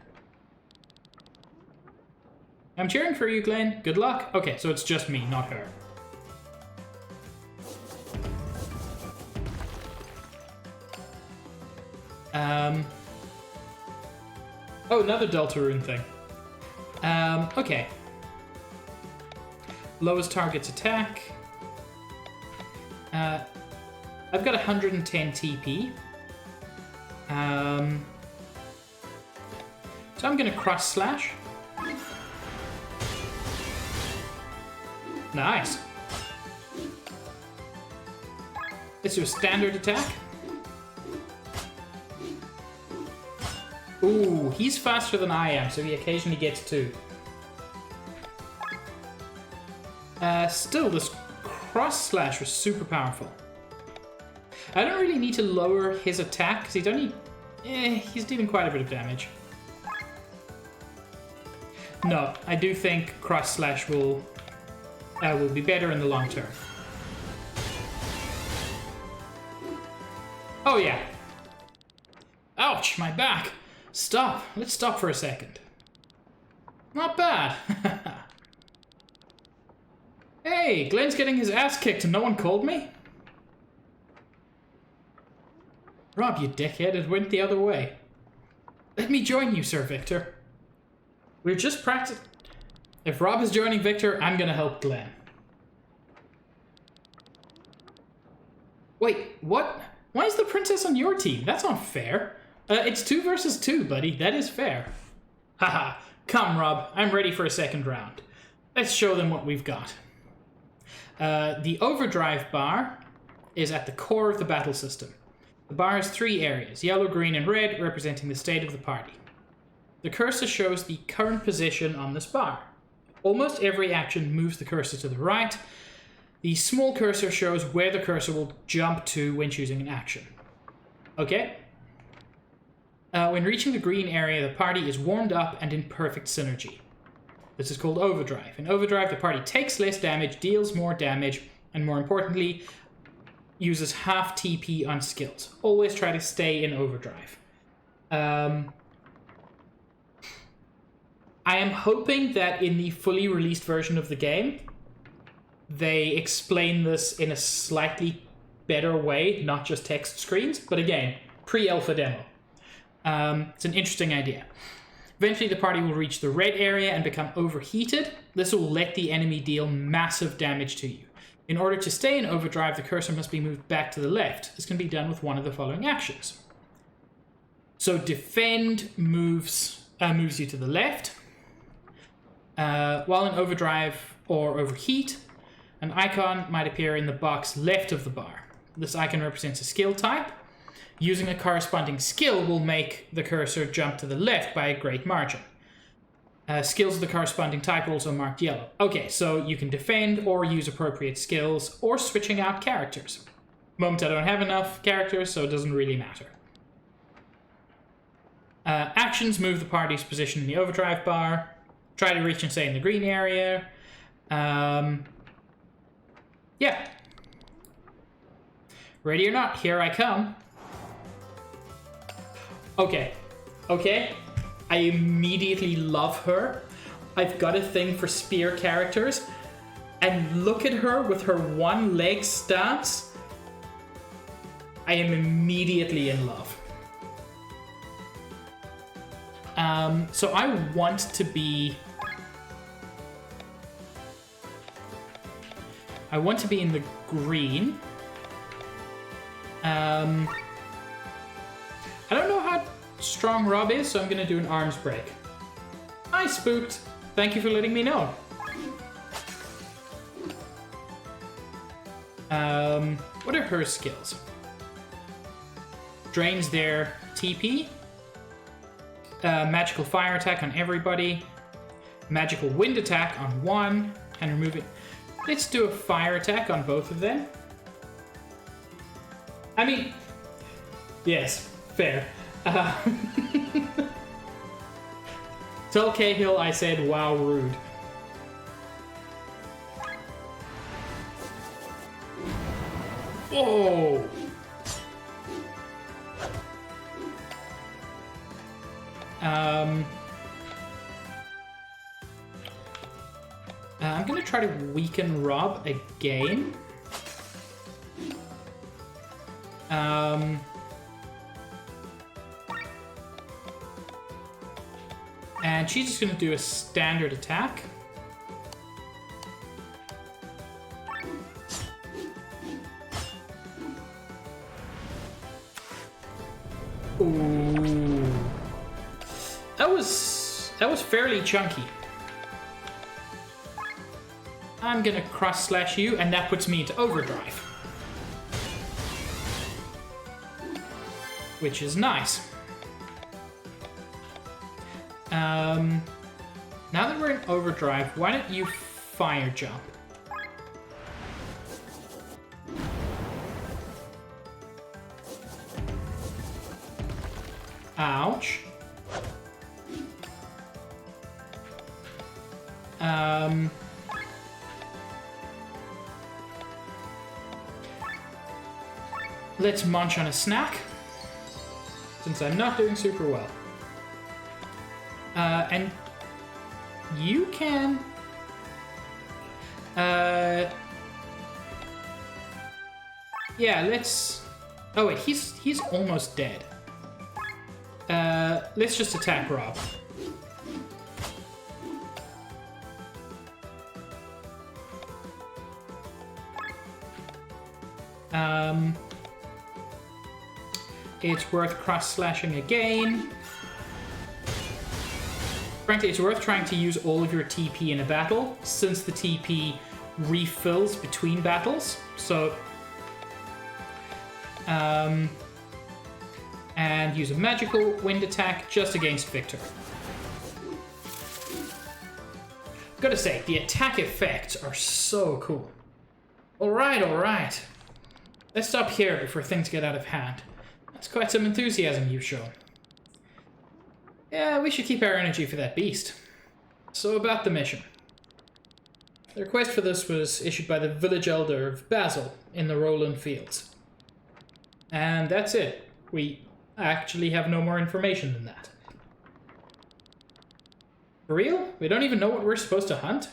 I'm cheering for you, Glenn. Good luck. Okay, so it's just me, not her. Oh, another Deltarune thing. Okay. Lowest target's attack. I've got 110 TP. So I'm going to cross slash. Nice. Let's do a standard attack. Ooh, he's faster than I am, so he occasionally gets 2. Still, this cross slash was super powerful. I don't really need to lower his attack, because he's dealing quite a bit of damage. No, I do think cross slash will be better in the long term. Oh yeah. Ouch, my back. Stop. Let's stop for a second. Not bad. Hey, Glenn's getting his ass kicked and no one called me? Rob, you dickhead, it went the other way. Let me join you, Sir Victor. We're just practicing. If Rob is joining Victor, I'm gonna help Glenn. Wait, what? Why is the princess on your team? That's not fair. It's 2 versus 2, buddy. That is fair. Haha. Come, Rob. I'm ready for a second round. Let's show them what we've got. The overdrive bar is at the core of the battle system. The bar has 3 areas, yellow, green, and red, representing the state of the party. The cursor shows the current position on this bar. Almost every action moves the cursor to the right. The small cursor shows where the cursor will jump to when choosing an action. Okay? When reaching the green area, the party is warmed up and in perfect synergy. This is called overdrive. In overdrive, the party takes less damage, deals more damage, and more importantly, uses half TP on skills. Always try to stay in overdrive. I am hoping that in the fully released version of the game, they explain this in a slightly better way, not just text screens, but again, pre-alpha demo. It's an interesting idea. Eventually, the party will reach the red area and become overheated. This will let the enemy deal massive damage to you. In order to stay in overdrive, the cursor must be moved back to the left. This can be done with one of the following actions. So defend moves you to the left. While in overdrive or overheat, an icon might appear in the box left of the bar. This icon represents a skill type. Using a corresponding skill will make the cursor jump to the left by a great margin. Skills of the corresponding type are also marked yellow. Okay, so you can defend or use appropriate skills or switching out characters. Moment I don't have enough characters, so it doesn't really matter. Actions move the party's position in the overdrive bar. Try to reach and stay in the green area. Yeah. Ready or not, here I come. Okay. I immediately love her. I've got a thing for spear characters. And look at her with her one leg stance. I am immediately in love. So I want to be... in the green. I don't know how strong Rob is, so I'm going to do an arms break. Hi, Spooked. Thank you for letting me know. What are her skills? Drains their TP. Magical fire attack on everybody. Magical wind attack on one. And remove it. Let's do a fire attack on both of them. I mean, yes, fair. Tell Cahill I said, wow, rude. Oh! I'm gonna try to weaken Rob again. And she's just gonna do a standard attack. Ooh. That was fairly chunky. I'm gonna cross slash you, and that puts me into overdrive. Which is nice. Now that we're in overdrive, why don't you fire jump? Ouch. Let's munch on a snack, since I'm not doing super well. And you can... yeah, let's... Oh wait, he's almost dead. Let's just attack Rob. It's worth cross-slashing again. Frankly, it's worth trying to use all of your TP in a battle, since the TP refills between battles. So, and use a magical wind attack just against Victor. Gotta say, the attack effects are so cool. Alright. Let's stop here before things get out of hand. That's quite some enthusiasm you've shown. Yeah, we should keep our energy for that beast. So about the mission. The request for this was issued by the village elder of Basil in the Roland Fields. And that's it. We actually have no more information than that. For real? We don't even know what we're supposed to hunt?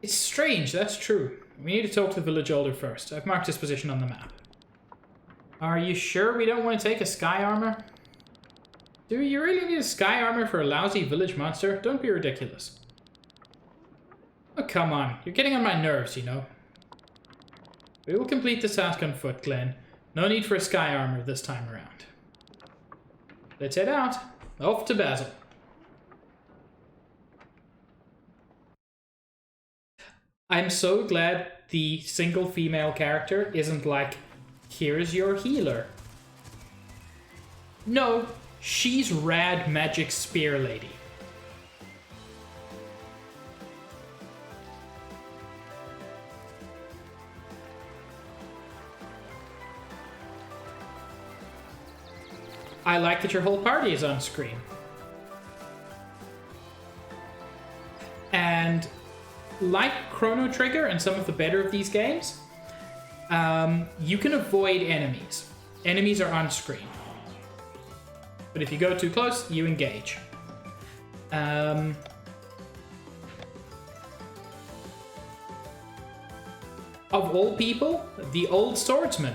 It's strange, that's true. We need to talk to the village elder first. I've marked his position on the map. Are you sure we don't want to take a sky armor? Do you really need a sky armor for a lousy village monster? Don't be ridiculous. Oh, come on. You're getting on my nerves, you know. We will complete the task on foot, Glenn. No need for a sky armor this time around. Let's head out. Off to Basil. I'm so glad the single female character isn't like, here's your healer. No, she's rad magic spear lady. I like that your whole party is on screen. And like Chrono Trigger and some of the better of these games, you can avoid enemies. Enemies are on screen. But if you go too close, you engage. Of all people, the old swordsman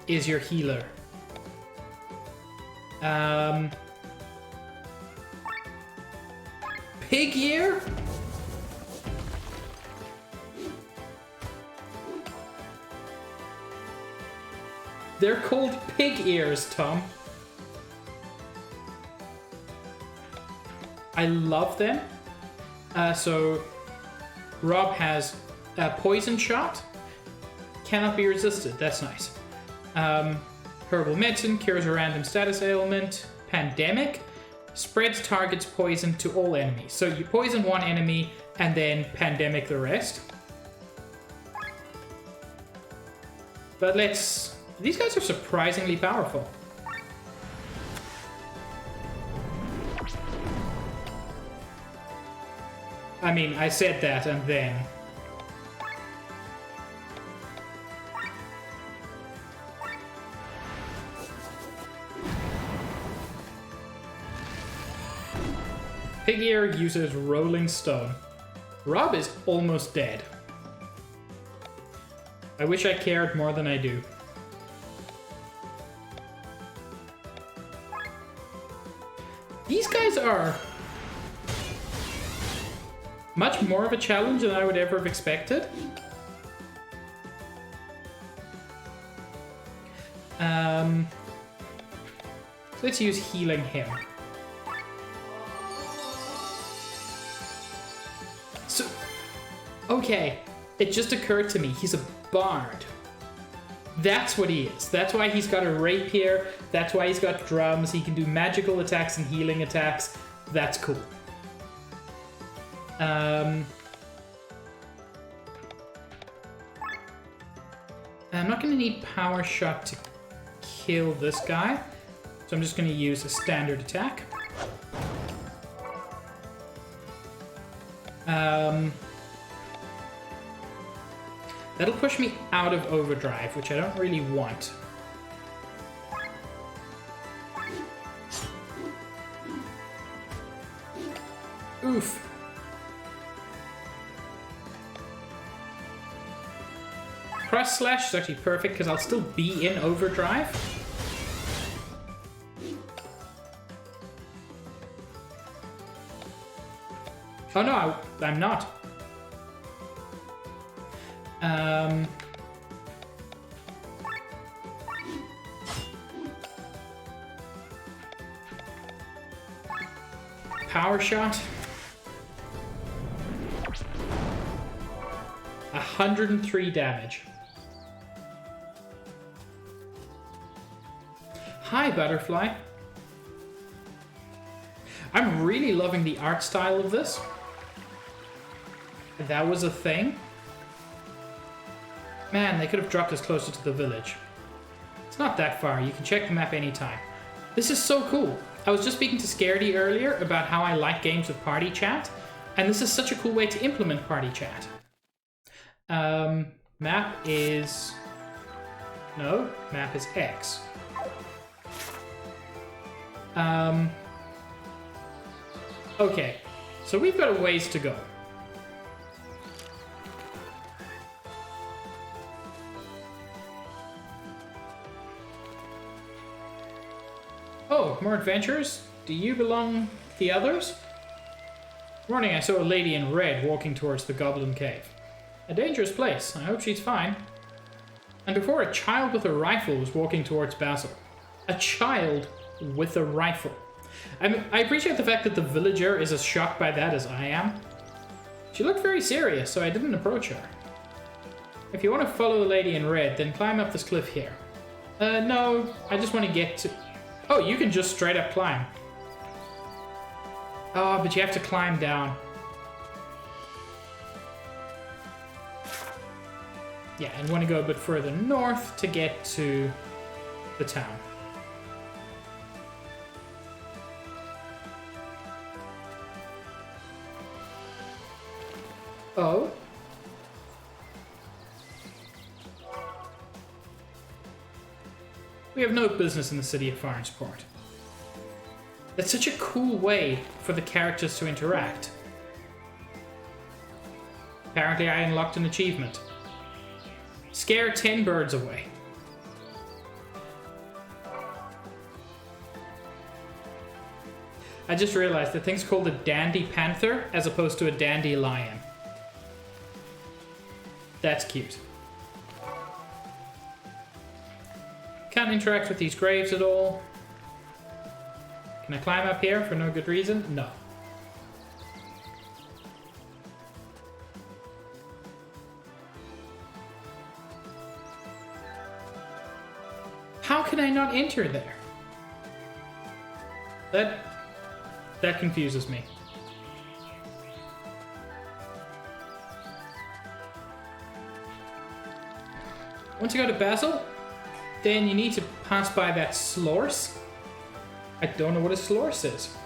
is your healer. Pig ear? They're called pig ears, Tom. I love them. So Rob has a poison shot. Cannot be resisted. That's nice. Herbal medicine cures a random status ailment. Pandemic spreads target's poison to all enemies. So you poison one enemy and then pandemic the rest. But these guys are surprisingly powerful. I mean, I said that and then. Pig ear uses Rolling Stone. Rob is almost dead. I wish I cared more than I do. These guys are much more of a challenge than I would ever have expected. Let's use healing him. So, okay, it just occurred to me, he's a bard. That's what he is. That's why he's got a rapier. That's why he's got drums. He can do magical attacks and healing attacks. That's cool. I'm not going to need power shot to kill this guy, so I'm just going to use a standard attack. That'll push me out of overdrive, which I don't really want. Oof. Cross slash is actually perfect because I'll still be in overdrive. Oh no, I'm not. Power shot. 103 damage. Hi, Butterfly. I'm really loving the art style of this. That was a thing. Man, they could have dropped us closer to the village. It's not that far. You can check the map anytime. This is so cool. I was just speaking to Scaredy earlier about how I like games with party chat, and this is such a cool way to implement party chat. Map is... No, map is X. Okay, so we've got a ways to go. Oh, more adventures? Do you belong to the others? This morning I saw a lady in red walking towards the Goblin Cave. A dangerous place. I hope she's fine. And before, a child with a rifle was walking towards Basil. A child with a rifle. I appreciate the fact that the villager is as shocked by that as I am. She looked very serious, so I didn't approach her. If you want to follow the lady in red, then climb up this cliff here. No, I just want to get to... Oh, you can just straight up climb. Oh, but you have to climb down. Yeah, and want to go a bit further north to get to the town. Oh. We have no business in the city of Farnsport. That's such a cool way for the characters to interact. Apparently I unlocked an achievement. Scare 10 birds away. I just realized the thing's called a dandy panther as opposed to a dandelion. That's cute. Can't interact with these graves at all. Can I climb up here for no good reason? No. How can I not enter there? That confuses me. Once you go to Basel, then you need to pass by that slorse. I don't know what a slorse is.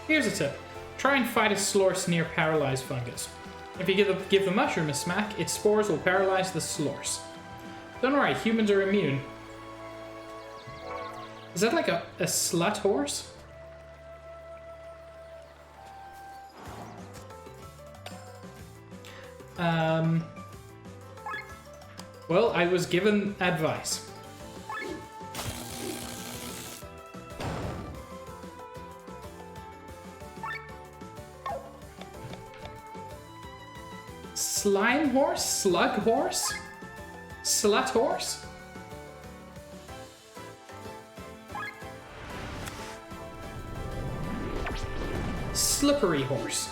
Here's a tip. Try and fight a slorse near paralyzed fungus. If you give the mushroom a smack, its spores will paralyze the slorse. Don't worry, humans are immune. Is that like a slut horse? Well, I was given advice. Slime horse? Slug horse? Slut horse? Slippery horse.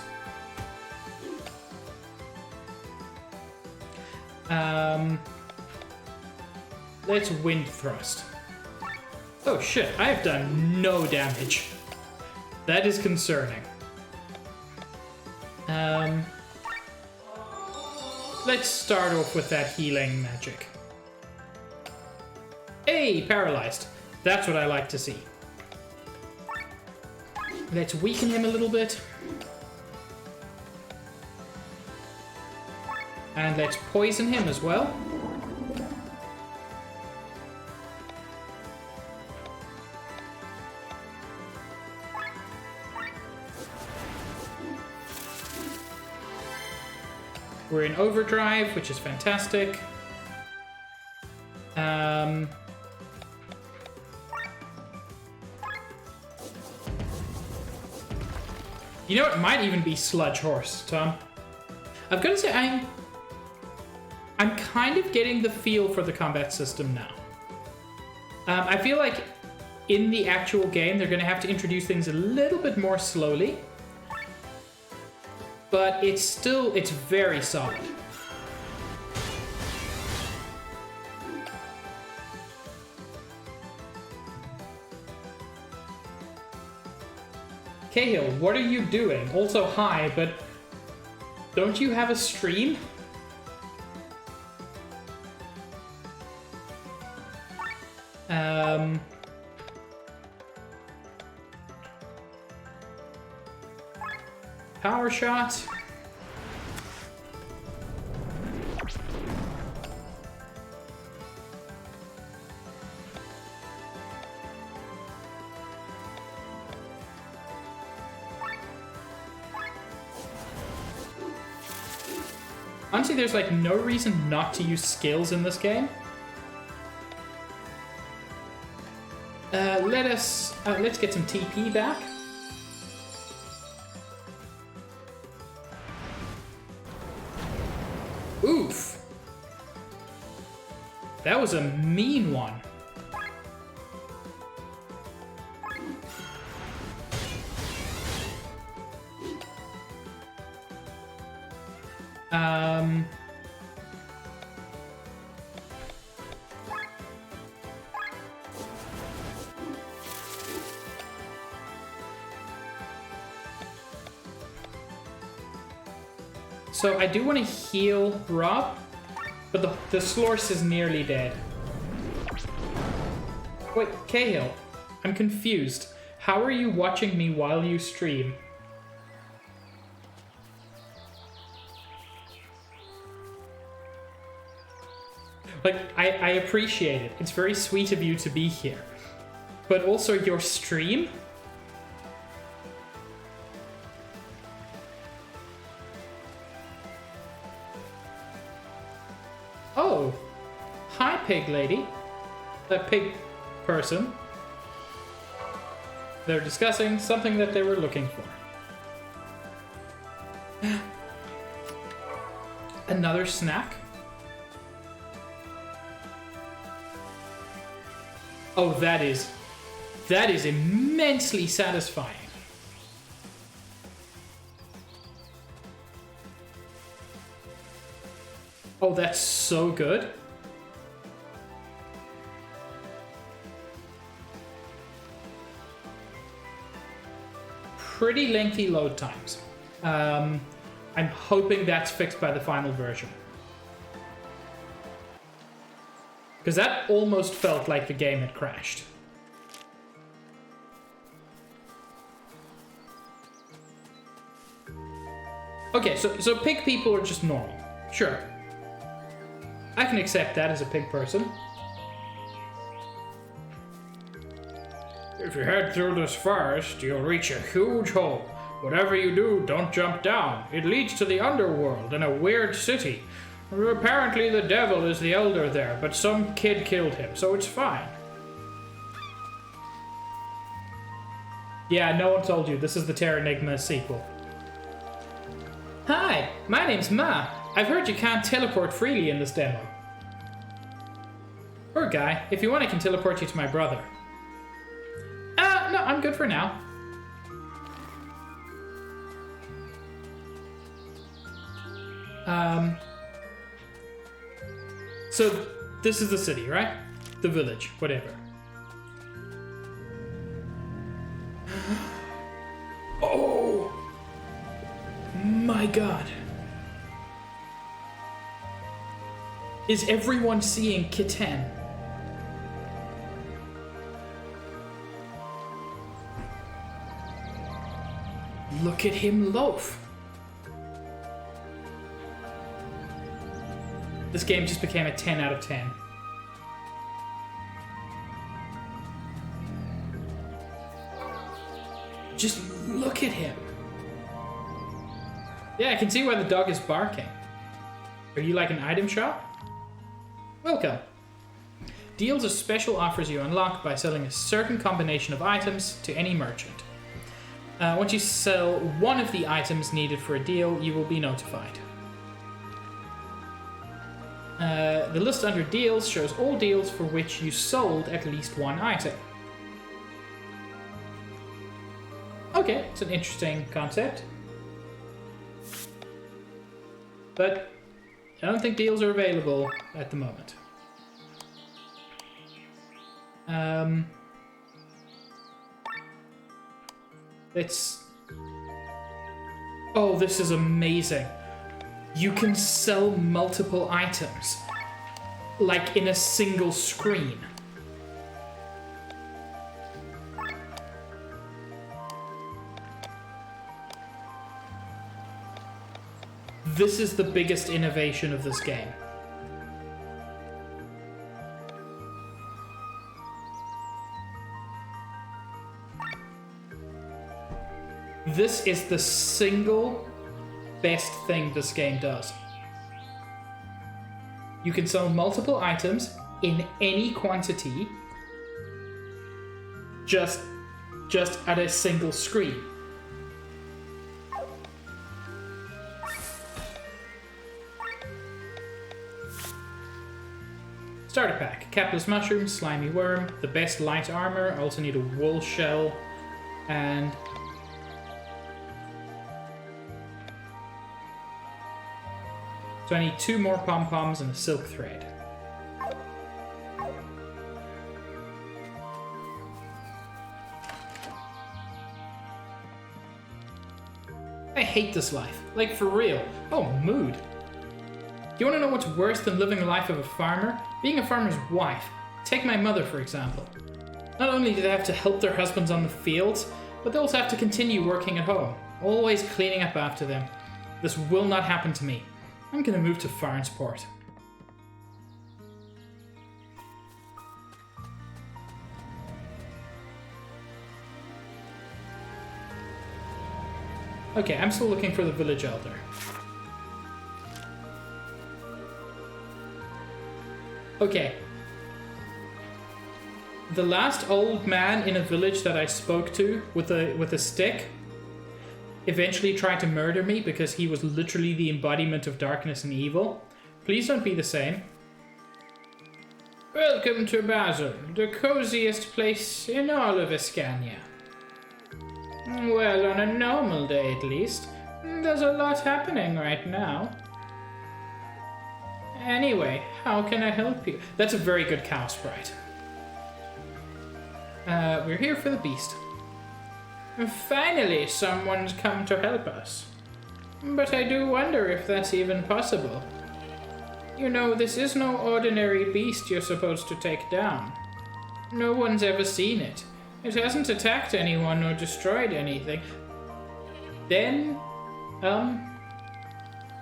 Let's wind thrust. Oh shit, I have done no damage. That is concerning. Let's start off with that healing magic. Hey, paralyzed. That's what I like to see. Let's weaken him a little bit. And let's poison him as well. We're in overdrive, which is fantastic. You know, it might even be Sludge Horse, Tom. I've got to say, I'm kind of getting the feel for the combat system now. I feel like in the actual game, they're going to have to introduce things a little bit more slowly. But it's very solid. Cahill, what are you doing? Also, hi, but don't you have a stream? Power shot. Honestly, there's like no reason not to use skills in this game. Let's get some TP back. Oof. That was a mean one. Um... So I do want to heal Rob, but the Slorce is nearly dead. Wait, Cahill, I'm confused. How are you watching me while you stream? Like, I appreciate it. It's very sweet of you to be here. But also your stream? Oh, hi, pig lady. That pig person. They're discussing something that they were looking for. Another snack? Oh, that is immensely satisfying. Oh, that's so good. Pretty lengthy load times. I'm hoping that's fixed by the final version. Because that almost felt like the game had crashed. Okay, so pig people are just normal. Sure. I can accept that as a pig person. If you head through this forest, you'll reach a huge hole. Whatever you do, don't jump down. It leads to the underworld in a weird city. Apparently the devil is the elder there, but some kid killed him, so it's fine. Yeah, no one told you. This is the Terranigma sequel. Hi, my name's Ma. I've heard you can't teleport freely in this demo. Poor guy. If you want, I can teleport you to my brother. No, I'm good for now. So, this is the city, right? The village, whatever. Oh! My god. Is everyone seeing Kitten? Look at him loaf. This game just became a 10 out of 10. Just look at him. Yeah, I can see why the dog is barking. Are you like an item shop? Welcome. Deals are special offers you unlock by selling a certain combination of items to any merchant. Once you sell one of the items needed for a deal, you will be notified. The list under deals shows all deals for which you sold at least one item. Okay, it's an interesting concept. But I don't think deals are available at the moment. Oh, this is amazing. You can sell multiple items, like in a single screen. This is the biggest innovation of this game. This is the single best thing this game does. You can sell multiple items in any quantity just at a single screen. Starter pack. Capless mushroom, slimy worm, the best light armor. I also need a wool shell and So I need 2 more pom-poms and a silk thread. I hate this life. Like, for real. Oh, mood. Do you want to know what's worse than living the life of a farmer? Being a farmer's wife. Take my mother, for example. Not only do they have to help their husbands on the fields, but they also have to continue working at home, always cleaning up after them. This will not happen to me. I'm gonna move to Farnsport. Okay, I'm still looking for the village elder. Okay. The last old man in a village that I spoke to with a stick eventually tried to murder me because he was literally the embodiment of darkness and evil. Please don't be the same. Welcome to Basel, the coziest place in all of Escania. Well, on a normal day at least. There's a lot happening right now. Anyway, how can I help you? That's a very good cow sprite. We're here for the beast. Finally, someone's come to help us. But I do wonder if that's even possible. You know, this is no ordinary beast you're supposed to take down. No one's ever seen it. It hasn't attacked anyone or destroyed anything. Then,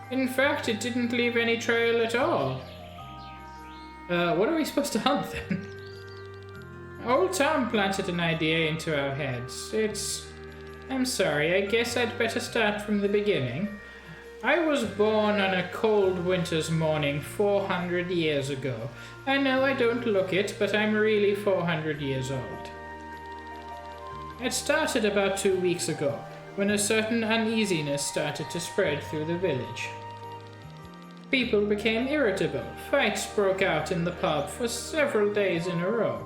in fact, it didn't leave any trail at all. What are we supposed to hunt then? Old Tom planted an idea into our heads. I'm sorry, I guess I'd better start from the beginning. I was born on a cold winter's morning 400 years ago. I know I don't look it, but I'm really 400 years old. It started about 2 weeks ago, when a certain uneasiness started to spread through the village. People became irritable. Fights broke out in the pub for several days in a row.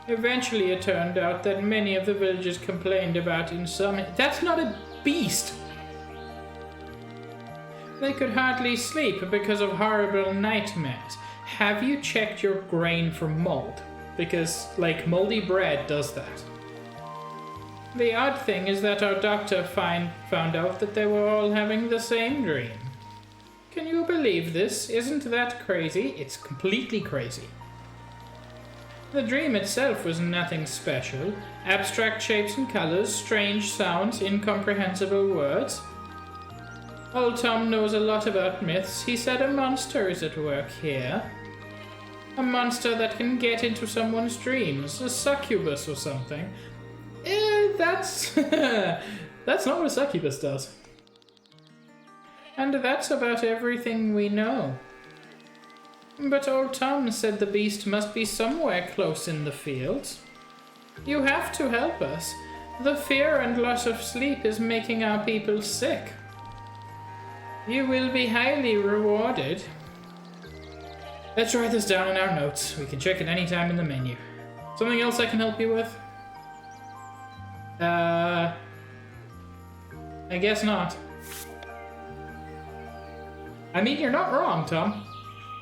Eventually, it turned out that many of the villagers complained about insomnia. That's not a beast! They could hardly sleep because of horrible nightmares. Have you checked your grain for mold? Because, like, moldy bread does that. The odd thing is that our doctor found out that they were all having the same dream. Can you believe this? Isn't that crazy? It's completely crazy. The dream itself was nothing special. Abstract shapes and colors, strange sounds, incomprehensible words. Old Tom knows a lot about myths. He said a monster is at work here. A monster that can get into someone's dreams. A succubus or something. That's... that's not what a succubus does. And that's about everything we know. But old Tom said the beast must be somewhere close in the fields. You have to help us. The fear and loss of sleep is making our people sick. You will be highly rewarded. Let's write this down in our notes. We can check it any time in the menu. Something else I can help you with? I guess not. I mean, you're not wrong, Tom.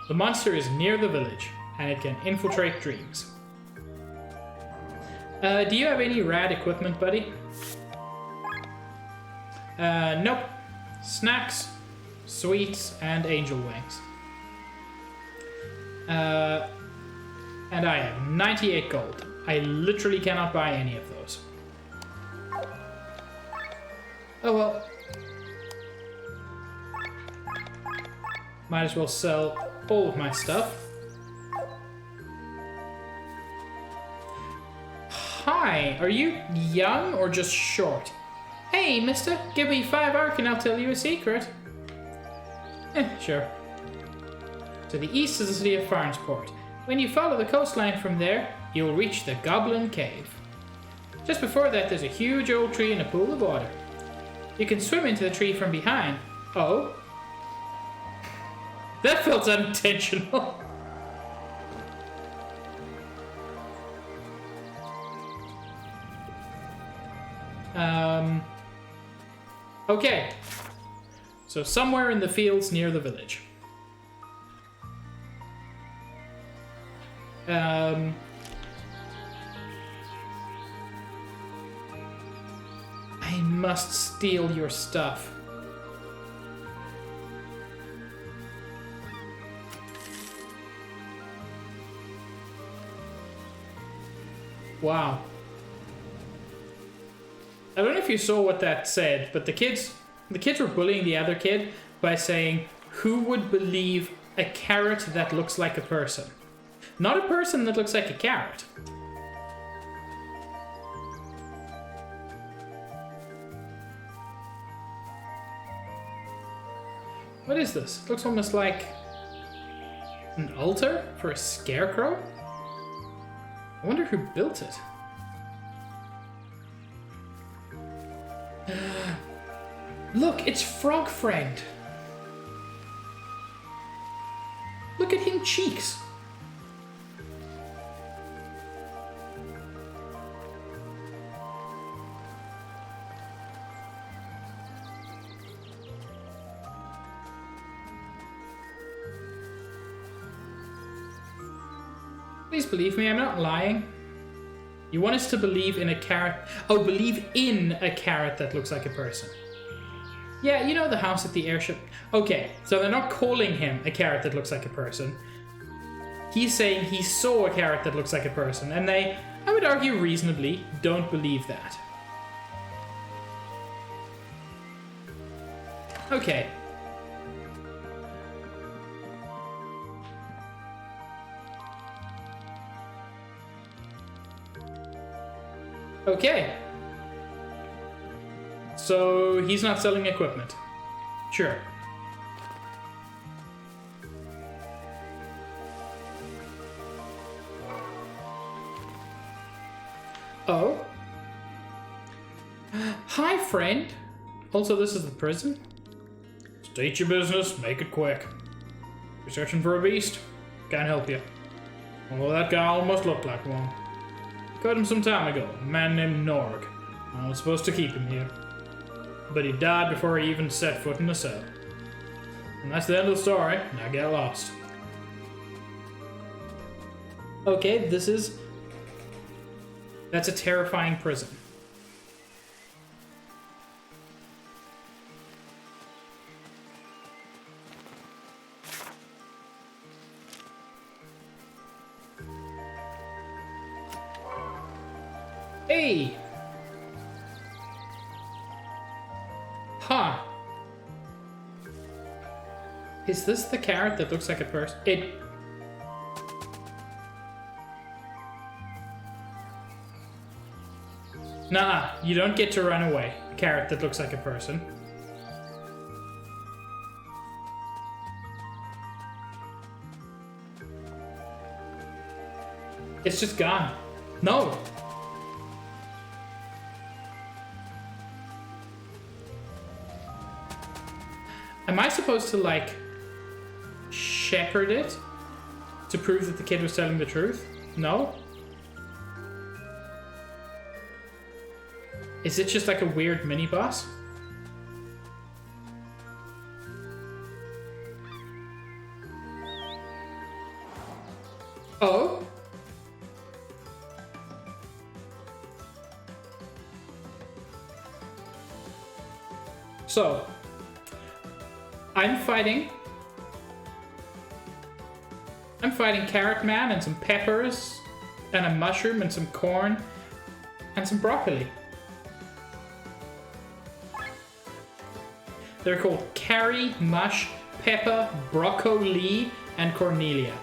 The monster is near the village, and it can infiltrate dreams. Do you have any rad equipment, buddy? Nope. Snacks, sweets, and angel wings. And I have 98 gold. I literally cannot buy any of those. Oh well. Might as well sell all of my stuff. Hi, are you young or just short? Hey, mister, give me 5 arc and I'll tell you a secret. Sure. To the east is the city of Farnsport. When you follow the coastline from there, you'll reach the Goblin Cave. Just before that, there's a huge old tree and a pool of water. You can swim into the tree from behind. Oh? That felt unintentional. Okay. So somewhere in the fields near the village. I must steal your stuff. Wow. I don't know if you saw what that said, but the kids were bullying the other kid by saying, "Who would believe a carrot that looks like a person?" Not a person that looks like a carrot. What is this? It looks almost like an altar for a scarecrow? I wonder who built it. Look, it's Frog Friend. Look at him cheeks. Please believe me, I'm not lying. You want us to believe in a carrot... Oh, believe in a carrot that looks like a person. Yeah, you know the house at the airship? Okay, so they're not calling him a carrot that looks like a person. He's saying he saw a carrot that looks like a person, and they, I would argue reasonably, don't believe that. Okay. Okay. So he's not selling equipment. Sure. Oh. Hi, friend. Also, this is the prison. State your business, make it quick. You're searching for a beast? Can't help you. Although that guy almost looked like one. Caught him some time ago, a man named Norg. I was supposed to keep him here. But he died before he even set foot in the cell. And that's the end of the story. Now get lost. Okay, this is... That's a terrifying prison. Hey! Huh. Is this the carrot that looks like a person? It... Nah, you don't get to run away. Carrot that looks like a person. It's just gone. No! Am I supposed to, like, shepherd it to prove that the kid was telling the truth? No? Is it just like a weird mini-boss? Oh? So, I'm fighting Carrot Man and some peppers and a mushroom and some corn and some broccoli. They're called Carrie, Mush, Pepper, Broccoli, and Cornelia.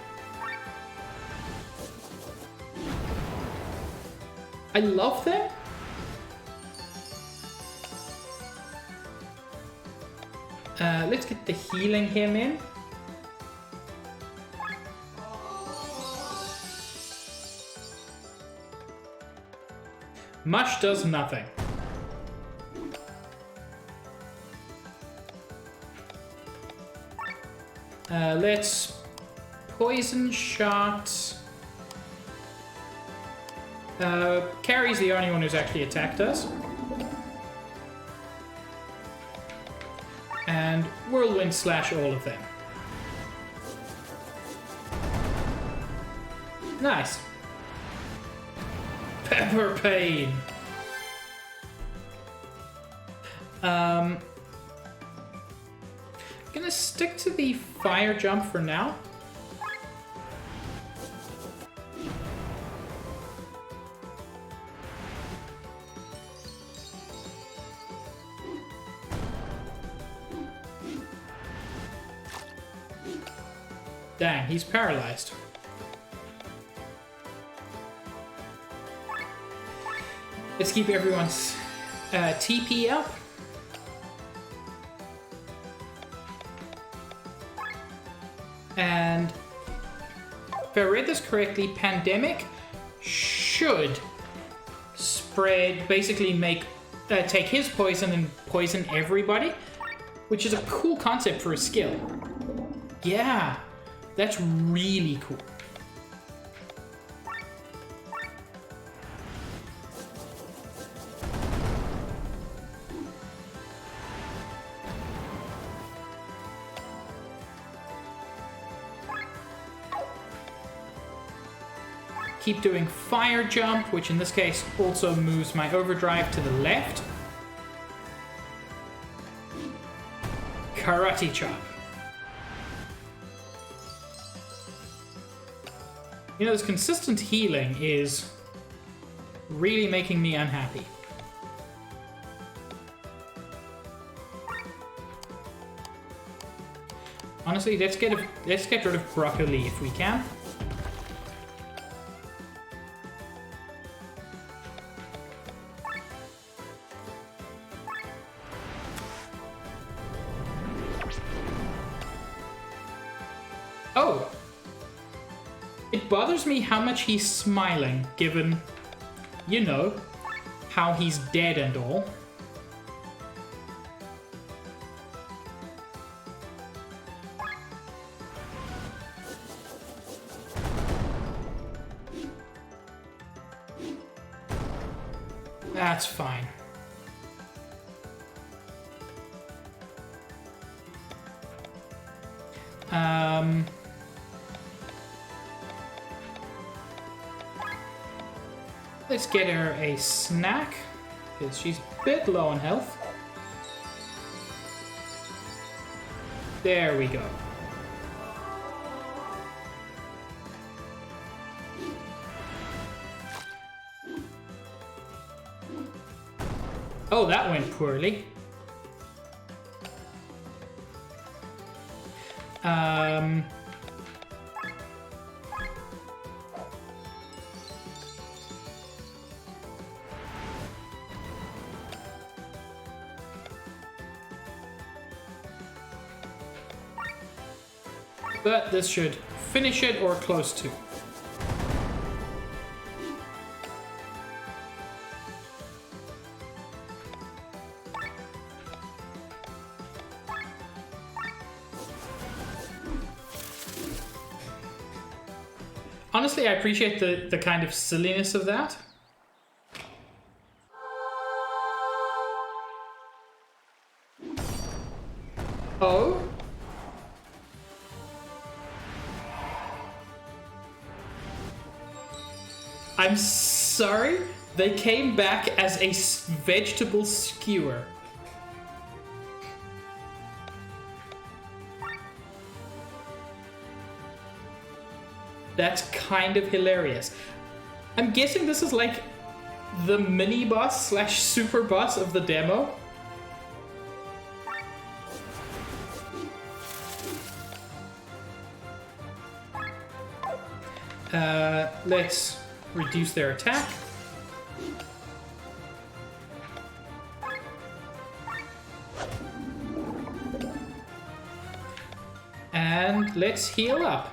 I love them. Let's get the healing him in. Mush does nothing. Let's poison shot. Carrie's the only one who's actually attacked us. And and whirlwind slash all of them. Nice. Pepper pain. Gonna stick to the fire jump for now. Dang, he's paralyzed. Let's keep everyone's TP up. And if I read this correctly, Pandemic should spread, basically take his poison and poison everybody, which is a cool concept for a skill. Yeah, that's really cool. Keep doing fire jump, which in this case also moves my overdrive to the left. Karate chop. You know, this consistent healing is really making me unhappy. Honestly, let's get rid of broccoli if we can. Oh! It bothers me how much he's smiling, given, you know, how he's dead and all. That's fine. Let's get her a snack, because she's a bit low on health. There we go. Oh, that went poorly. But this should finish it or close to. Honestly, I appreciate the kind of silliness of that. Oh? I'm sorry, they came back as a vegetable skewer. That's kind of hilarious. I'm guessing this is like the mini boss slash super boss of the demo. Let's reduce their attack. And let's heal up.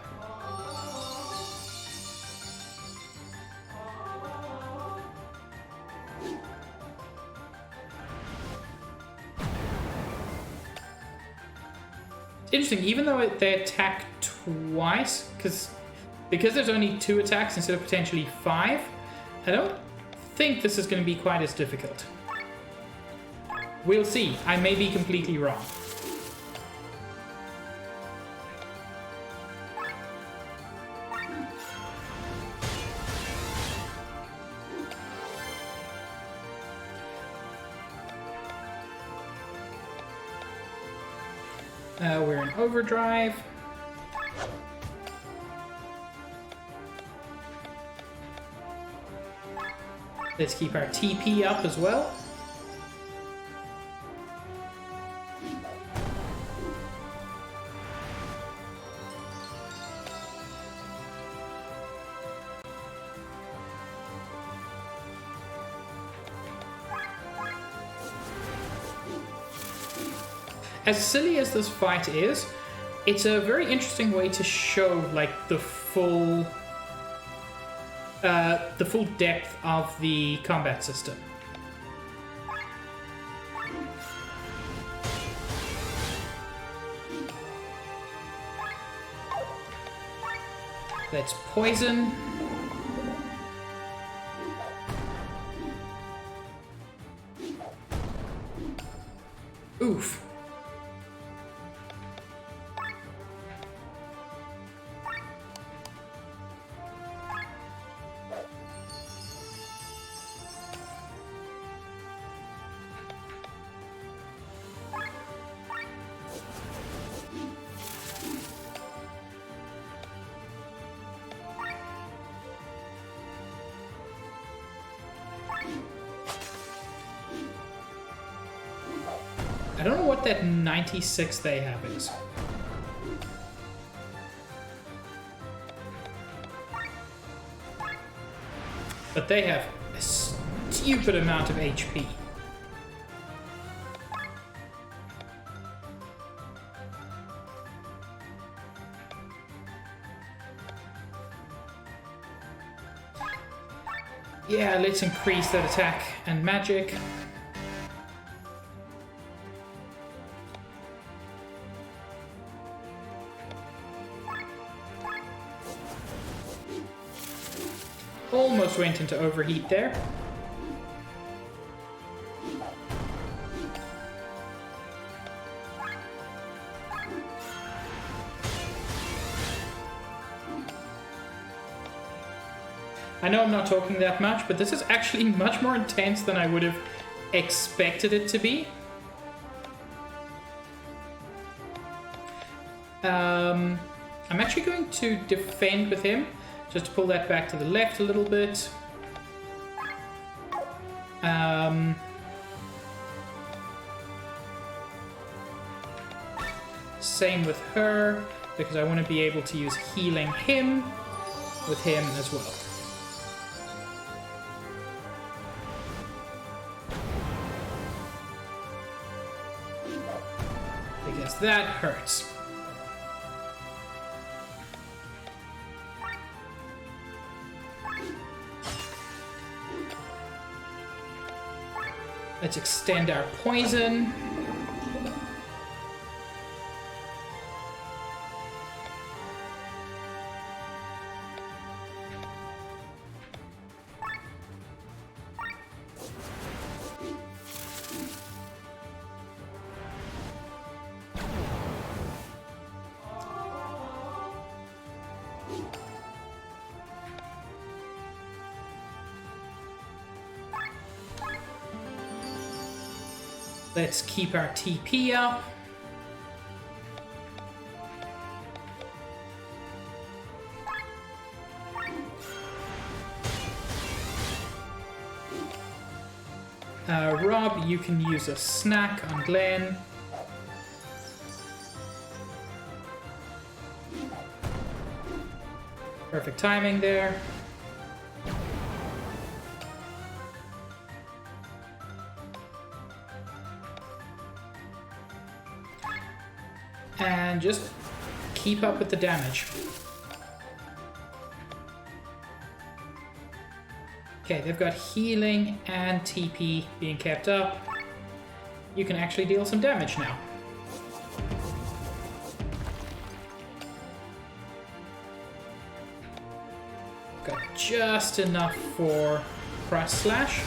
Interesting, even though they attack twice, because there's only 2 attacks instead of potentially 5, I don't think this is going to be quite as difficult. We'll see. I may be completely wrong. We're in overdrive. Let's keep our TP up as well. As silly as this fight is, it's a very interesting way to show like the full depth of the combat system. Let's poison. Oof. I don't know what that 96 they have is. But they have a stupid amount of HP. Yeah, let's increase that attack and magic. Almost went into overheat there. I know I'm not talking that much, but this is actually much more intense than I would have expected it to be. I'm actually going to defend with him. Just to pull that back to the left a little bit. Same with her, because I want to be able to use healing him with him as well. Because that hurts. Let's extend our poison. Let's keep our TP up. Rob, you can use a snack on Glenn. Perfect timing there. And just keep up with the damage. Okay, they've got healing and TP being kept up. You can actually deal some damage now. Got just enough for cross slash.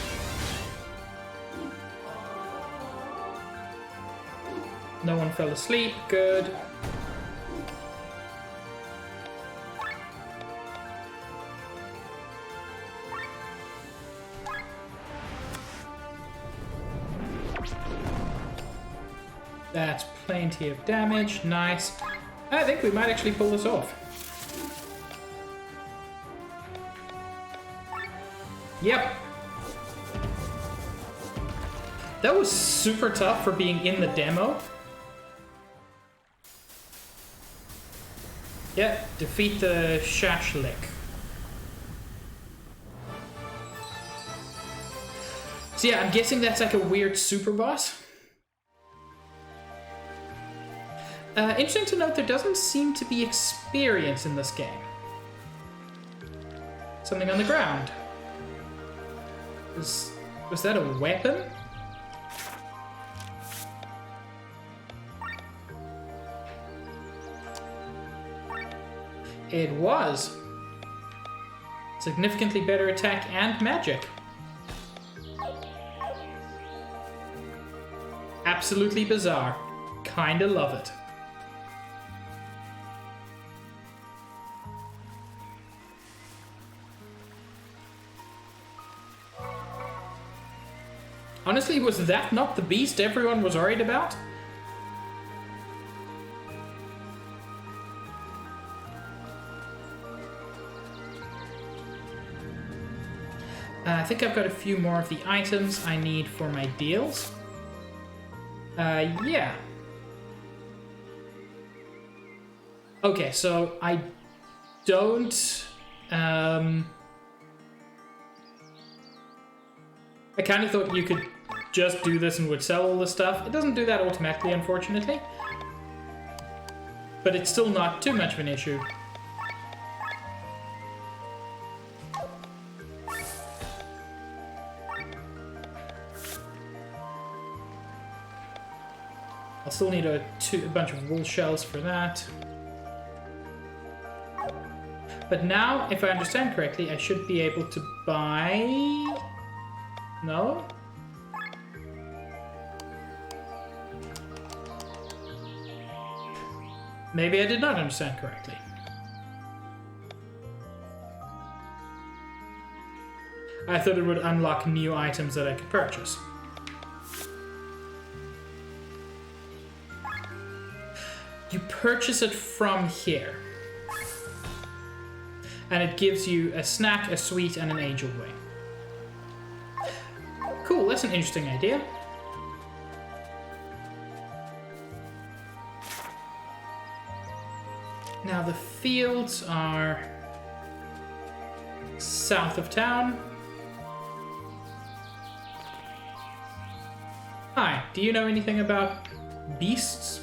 No one fell asleep, good. That's plenty plenty of damage. Nice. I think we might actually pull this off. Yep. That was super tough for being in the demo. Yeah, defeat the Shashlik. So yeah, I'm guessing that's like a weird super boss. Interesting to note, there doesn't seem to be experience in this game. Something on the ground. Was that a weapon? It was. Significantly better attack and magic. Absolutely bizarre. Kinda love it. Honestly, was that not the beast everyone was worried about? I think I've got a few more of the items I need for my deals. Yeah. Okay, so I don't... I kind of thought you could just do this and would sell all the stuff. It doesn't do that automatically, unfortunately. But it's still not too much of an issue. I'll still need a bunch of wool shells for that. But now, if I understand correctly, I should be able to buy... No? Maybe I did not understand correctly. I thought it would unlock new items that I could purchase. You purchase it from here. And it gives you a snack, a sweet, and an angel wing. Cool, that's an interesting idea. Now the fields are south of town. Hi, do you know anything about beasts?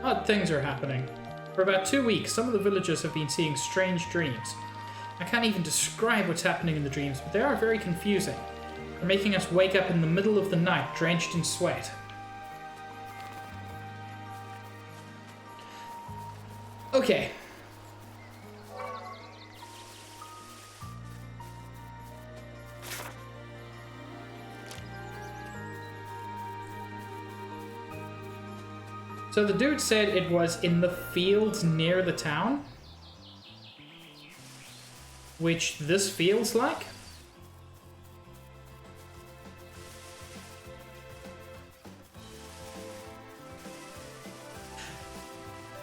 Odd things are happening. For about 2 weeks, some of the villagers have been seeing strange dreams. I can't even describe what's happening in the dreams, but they are very confusing. They're making us wake up in the middle of the night, drenched in sweat. Okay. So the dude said it was in the fields near the town. Which this feels like.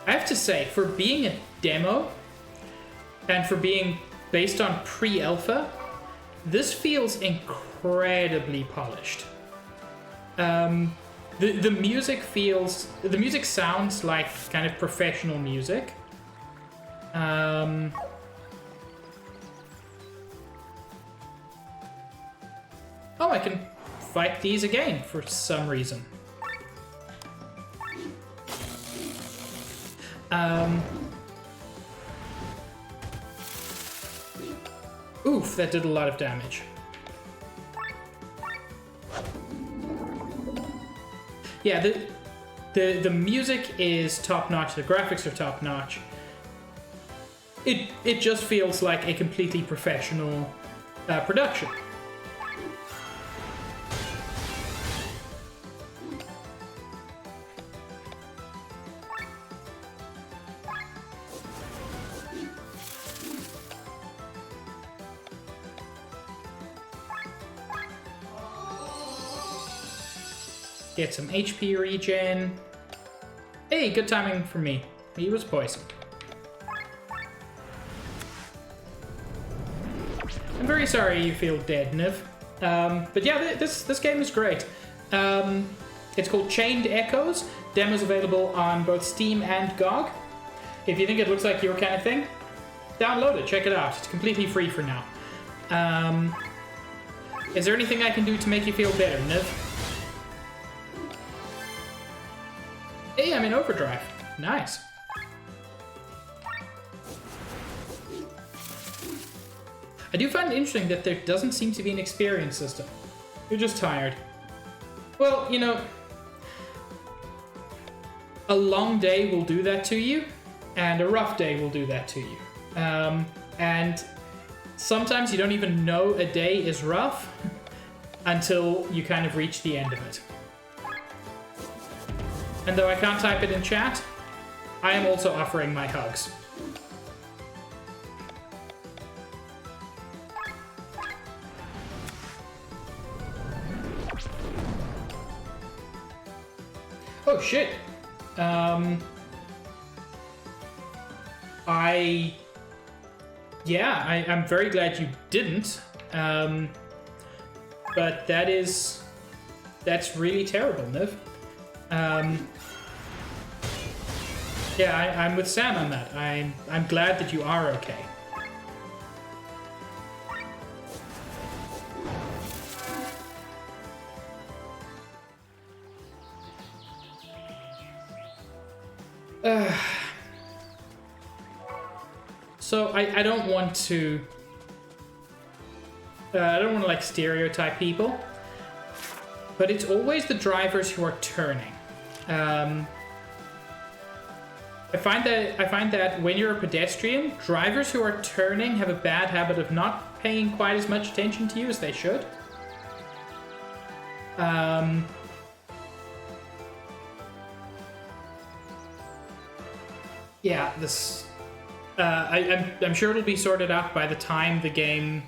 I have to say, for being a demo, and for being based on pre-alpha, this feels incredibly polished. The music feels... The music sounds like kind of professional music. Oh, I can fight these again for some reason. Oof, that did a lot of damage. Yeah, the music is top-notch, the graphics are top-notch. It just feels like a completely professional production. Get some HP regen. Hey, good timing for me. He was poisoned. I'm very sorry you feel dead, Niv. But yeah, this game is great. It's called Chained Echoes. Demo's available on both Steam and GOG. If you think it looks like your kind of thing, download it, check it out. It's completely free for now. Is there anything I can do to make you feel better, Niv? Hey, I'm in overdrive. Nice. I do find it interesting that there doesn't seem to be an experience system. You're just tired. Well, you know, a long day will do that to you, and a rough day will do that to you. And sometimes you don't even know a day is rough until you kind of reach the end of it. And though I can't type it in chat, I am also offering my hugs. Oh shit. I'm very glad you didn't. But that's really terrible, Niv. Yeah, I'm with Sam on that. I'm glad that you are okay. So I don't want to like stereotype people, but it's always the drivers who are turning. I find that when you're a pedestrian, drivers who are turning have a bad habit of not paying quite as much attention to you as they should. Yeah, this. I'm sure it'll be sorted out by the time the game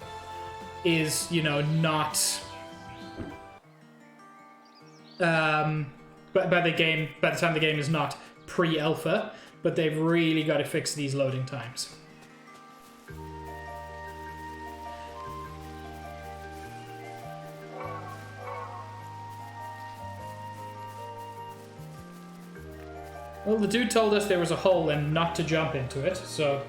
is, you know, not. By the time the game is not pre-alpha, but they've really got to fix these loading times. Well, the dude told us there was a hole and not to jump into it, so...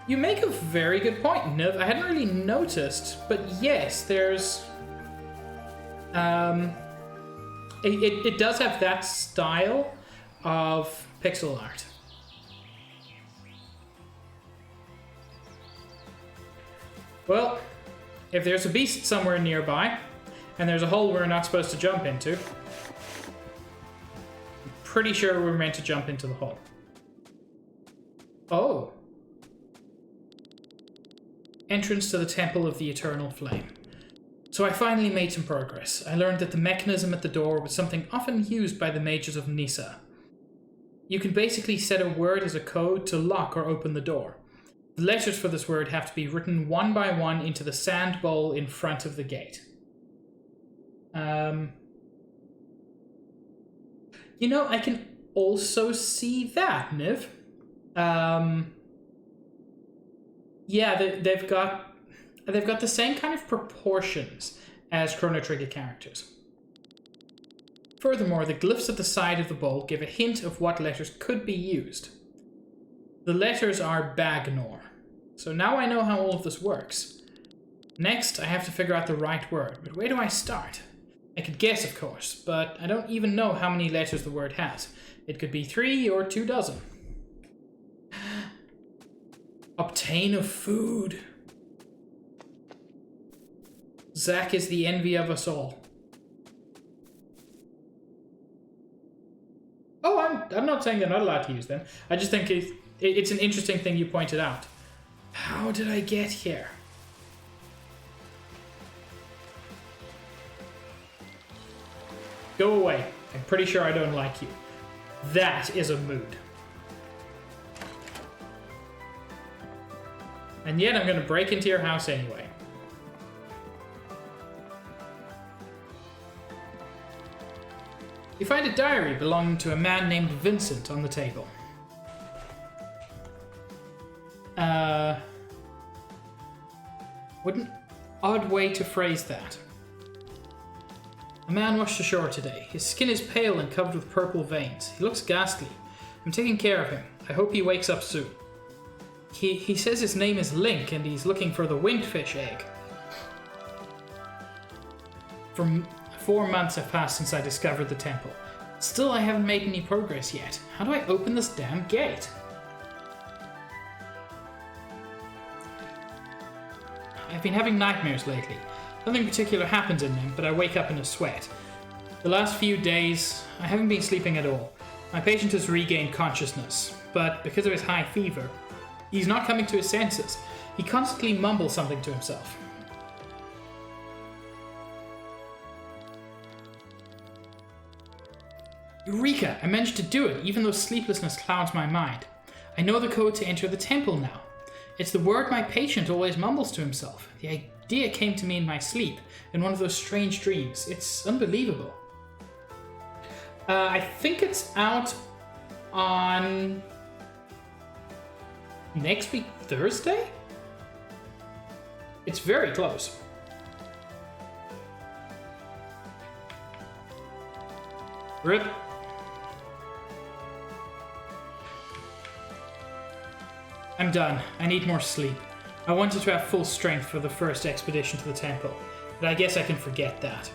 You make a very good point, Niv. I hadn't really noticed, but yes, there's... It does have that style of pixel art. Well, if there's a beast somewhere nearby, and there's a hole we're not supposed to jump into... Pretty sure we're meant to jump into the hole. Oh. Entrance to the Temple of the Eternal Flame. So I finally made some progress. I learned that the mechanism at the door was something often used by the mages of Nissa. You can basically set a word as a code to lock or open the door. The letters for this word have to be written one by one into the sand bowl in front of the gate. You know, I can also see that, Niv. Yeah, they've got the same kind of proportions as Chrono Trigger characters. Furthermore, the glyphs at the side of the bowl give a hint of what letters could be used. The letters are Bagnor. So now I know how all of this works. Next, I have to figure out the right word, but where do I start? I could guess, of course, but I don't even know how many letters the word has. It could be 3 or 2 dozen. Obtain of food. Zack is the envy of us all. Oh, I'm not saying they're not allowed to use them. I just think it's an interesting thing you pointed out. How did I get here? Go away. I'm pretty sure I don't like you. That is a mood. And yet I'm going to break into your house anyway. You find a diary belonging to a man named Vincent on the table. What an odd way to phrase that. A man washed ashore today. His skin is pale and covered with purple veins. He looks ghastly. I'm taking care of him. I hope he wakes up soon. He says his name is Link and he's looking for the windfish egg. For 4 months have passed since I discovered the temple. Still, I haven't made any progress yet. How do I open this damn gate? I've been having nightmares lately. Nothing particular happens in them, but I wake up in a sweat. The last few days, I haven't been sleeping at all. My patient has regained consciousness, but because of his high fever, he's not coming to his senses. He constantly mumbles something to himself. Eureka! I managed to do it, even though sleeplessness clouds my mind. I know the code to enter the temple now. It's the word my patient always mumbles to himself. The idea came to me in my sleep, in one of those strange dreams. It's unbelievable. I think it's out on next week, Thursday? It's very close. Rip. I'm done. I need more sleep. I wanted to have full strength for the first expedition to the temple, but I guess I can forget that.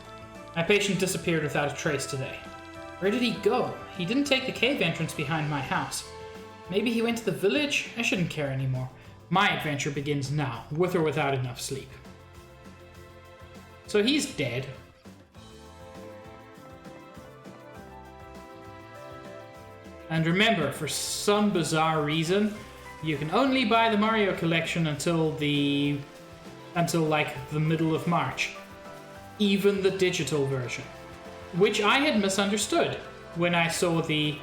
My patient disappeared without a trace today. Where did he go? He didn't take the cave entrance behind my house. Maybe he went to the village? I shouldn't care anymore. My adventure begins now, with or without enough sleep. So he's dead. And remember, for some bizarre reason, you can only buy the Mario collection until like the middle of March. Even the digital version. Which I had misunderstood when I saw the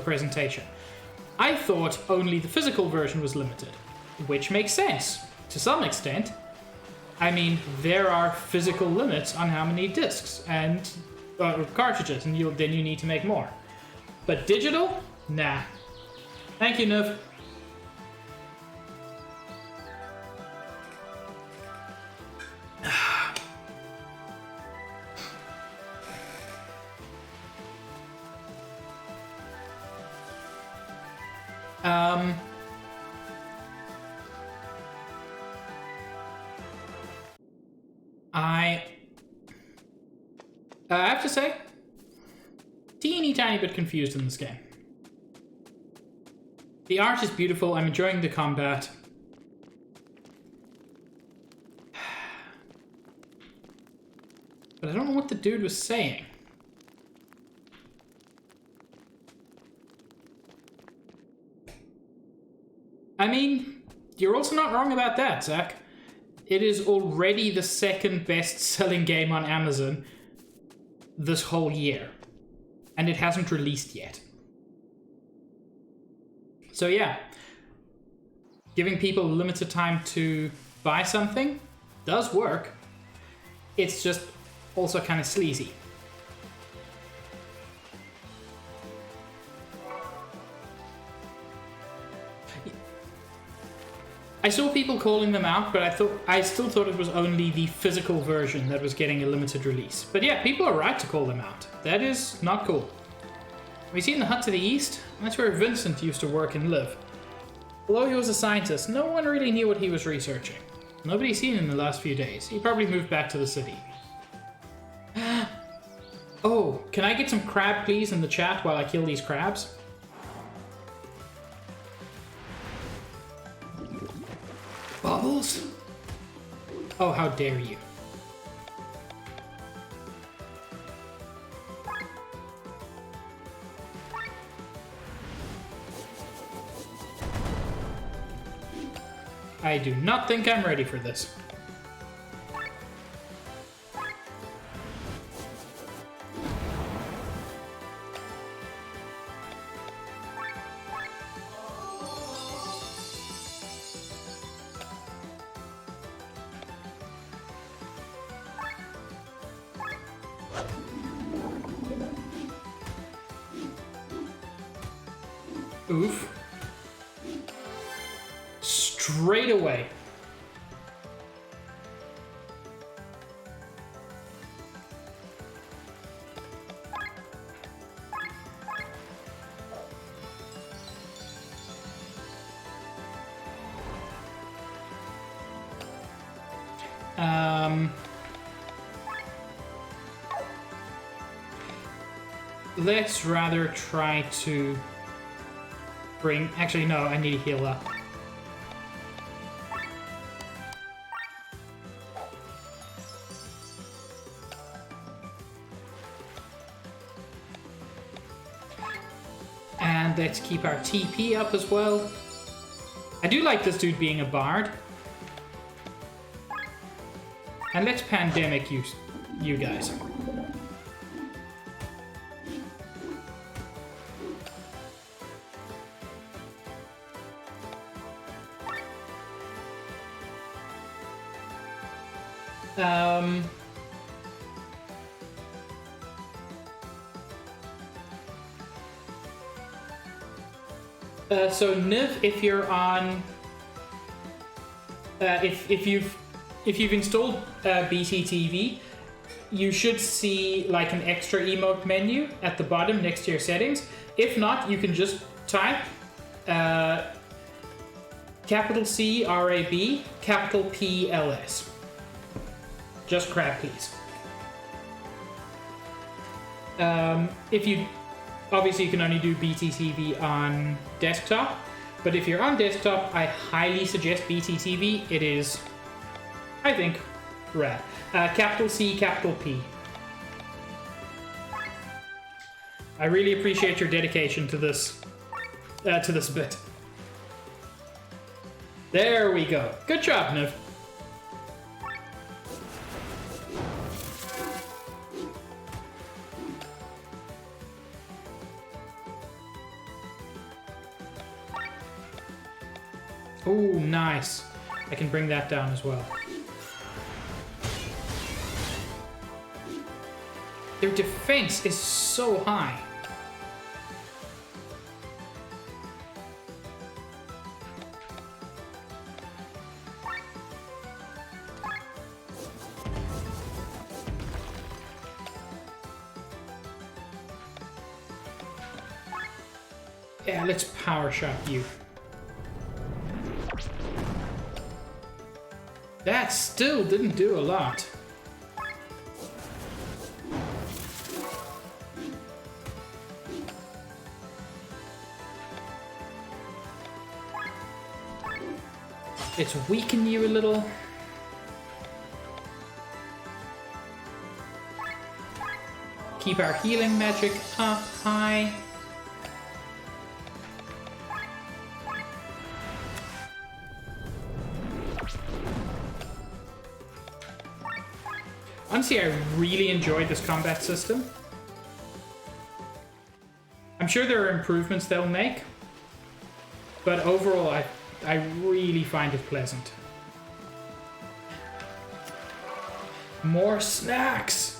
presentation. I thought only the physical version was limited, which makes sense to some extent. I mean, there are physical limits on how many discs and cartridges, and then you need to make more. But digital? Nah. Thank you, Niv. I have to say, teeny tiny bit confused in this game. The art is beautiful, I'm enjoying the combat. But I don't know what the dude was saying. I mean, you're also not wrong about that, Zach. It is already the second best-selling game on Amazon this whole year. And it hasn't released yet. So yeah, giving people limited time to buy something does work. It's just also kind of sleazy. I saw people calling them out, but I still thought it was only the physical version that was getting a limited release. But yeah, people are right to call them out. That is not cool. Have you seen the hut to the east? That's where Vincent used to work and live. Although he was a scientist, no one really knew what he was researching. Nobody's seen him in the last few days. He probably moved back to the city. Oh, can I get some crab please in the chat while I kill these crabs? Bubbles? Oh, how dare you. I do not think I'm ready for this. Oof. Straight away. Let's rather try to bring... Actually, no, I need to heal up. And let's keep our TP up as well. I do like this dude being a bard. And let's pandemic you guys. So Niv, if you're on, if you've installed BTTV, you should see like an extra emote menu at the bottom next to your settings. If not, you can just type capital C RAB, capital P LS. Just crab, please. If you obviously you can only do BTTV on desktop, but if you're on desktop, I highly suggest BTTV. It is, I think, rad. Capital C, capital P. I really appreciate your dedication to this bit. There we go. Good job, Niv. Ooh, nice. I can bring that down as well. Their defense is so high. Yeah, let's power shot you. That still didn't do a lot. Let's weaken you a little. Keep our healing magic up high. Honestly, I really enjoyed this combat system. I'm sure there are improvements they'll make, but overall, I really find it pleasant. More snacks!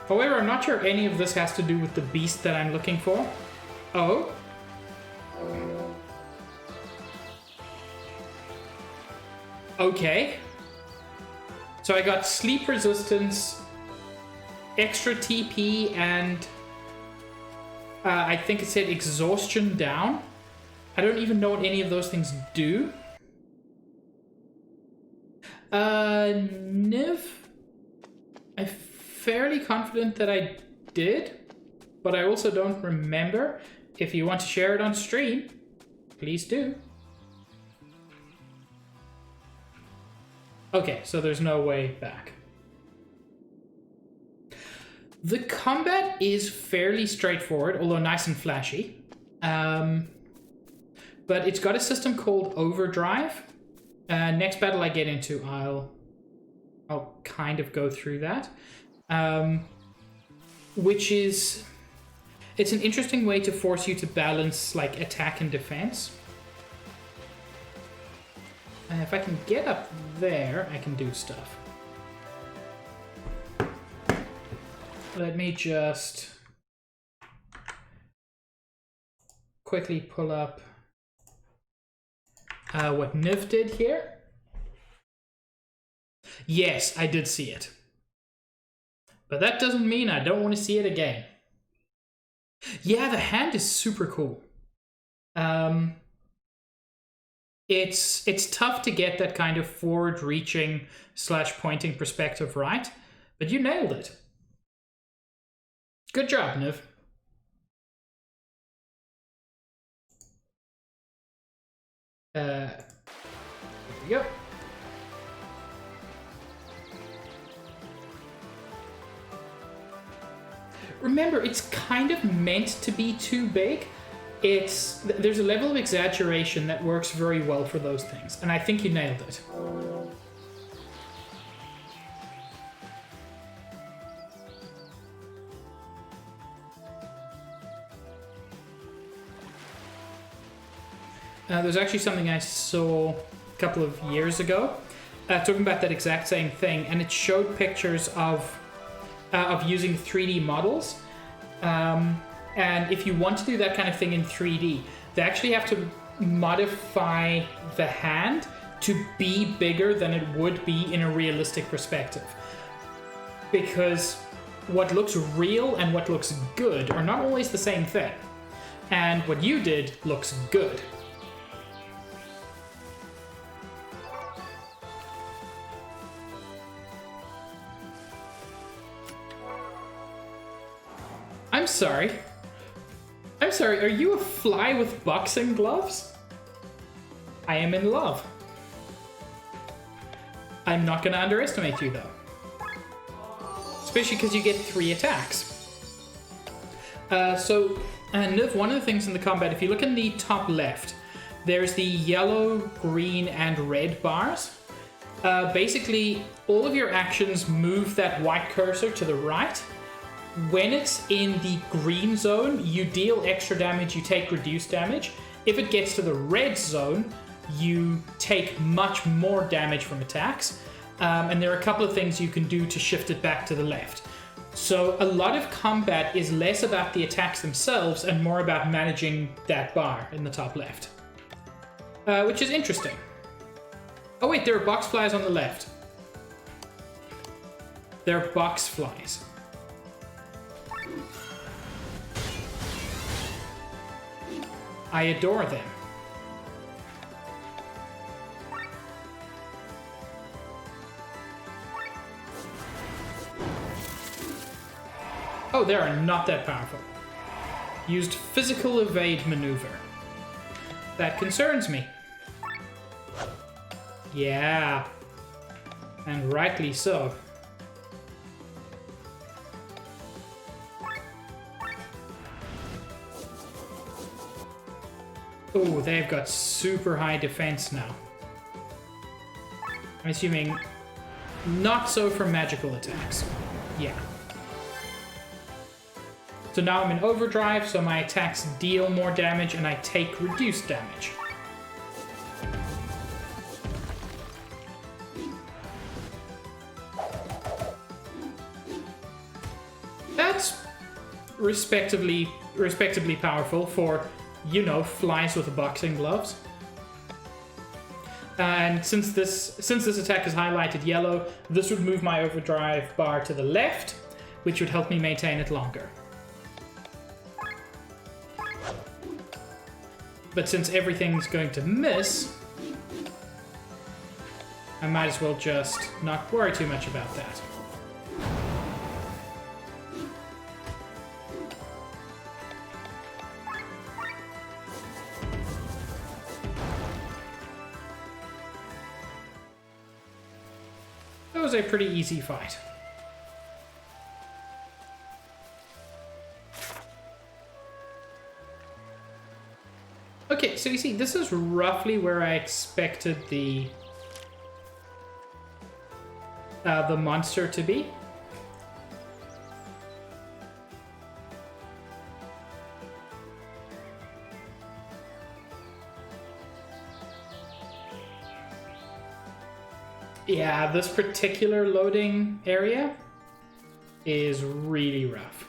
However, I'm not sure any of this has to do with the beast that I'm looking for. Oh? Okay. So I got sleep resistance, extra TP, and I think it said exhaustion down. I don't even know what any of those things do. Niv? I'm fairly confident that I did, but I also don't remember. If you want to share it on stream, please do. Okay, so there's no way back. The combat is fairly straightforward, although nice and flashy. But it's got a system called Overdrive. Next battle I get into, I'll kind of go through that. Which is... It's an interesting way to force you to balance, like, attack and defense. If I can get up there, I can do stuff. Let me just quickly pull up what Niv did here. Yes, I did see it. But that doesn't mean I don't want to see it again. Yeah, the hand is super cool. It's tough to get that kind of forward-reaching / pointing perspective right, but you nailed it. Good job, Niv. Here we go. Remember, it's kind of meant to be too big. There's a level of exaggeration that works very well for those things, and I think you nailed it. There's actually something I saw a couple of years ago talking about that exact same thing, and it showed pictures of using 3D models. And if you want to do that kind of thing in 3D, they actually have to modify the hand to be bigger than it would be in a realistic perspective. Because what looks real and what looks good are not always the same thing. And what you did looks good. I'm sorry. Are you a fly with boxing gloves? I am in love. I'm not going to underestimate you, though. Especially because you get 3 attacks. Niv, one of the things in the combat, if you look in the top left, there's the yellow, green, and red bars. Basically, all of your actions move that white cursor to the right. When it's in the green zone, you deal extra damage, you take reduced damage. If it gets to the red zone, you take much more damage from attacks. And there are a couple of things you can do to shift it back to the left. So a lot of combat is less about the attacks themselves and more about managing that bar in the top left. Which is interesting. Oh wait, there are box flies on the left. They're box flies. I adore them. Oh, they are not that powerful. Used physical evade maneuver. That concerns me. Yeah. And rightly so. Oh, they've got super high defense now. I'm assuming not so for magical attacks. Yeah. So now I'm in overdrive, so my attacks deal more damage and I take reduced damage. That's respectably powerful for, you know, flies with boxing gloves. And since this attack is highlighted yellow, this would move my overdrive bar to the left, which would help me maintain it longer. But since everything's going to miss, I might as well just not worry too much about that. That was a pretty easy fight. Okay, so you see, this is roughly where I expected the monster to be. Yeah, this particular loading area is really rough.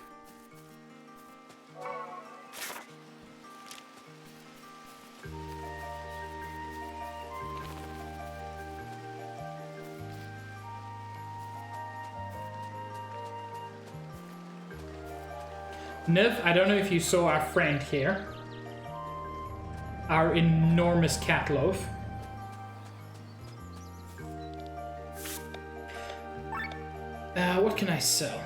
Niv, I don't know if you saw our friend here. Our enormous cat loaf. What can I sell?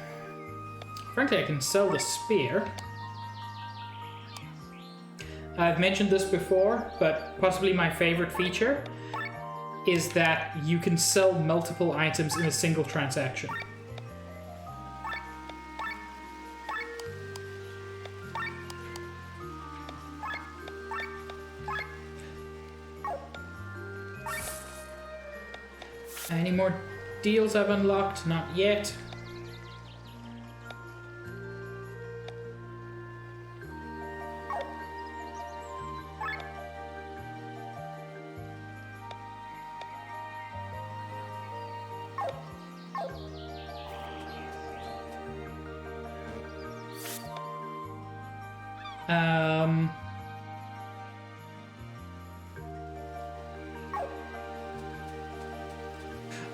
Frankly, I can sell the spear. I've mentioned this before, but possibly my favorite feature is that you can sell multiple items in a single transaction. Any more deals I've unlocked? Not yet.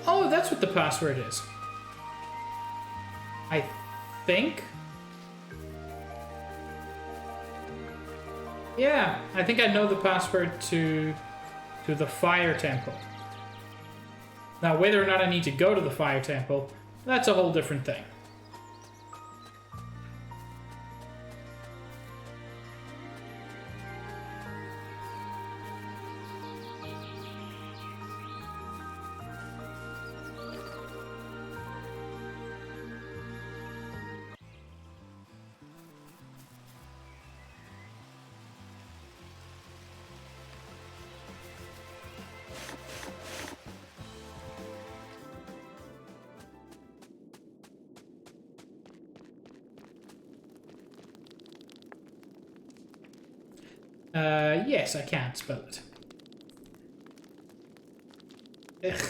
Oh, that's what the password is. I think. Yeah, I think I know the password to the fire temple. Now, whether or not I need to go to the fire temple, that's a whole different thing. Yes, I can't spell it. Ugh,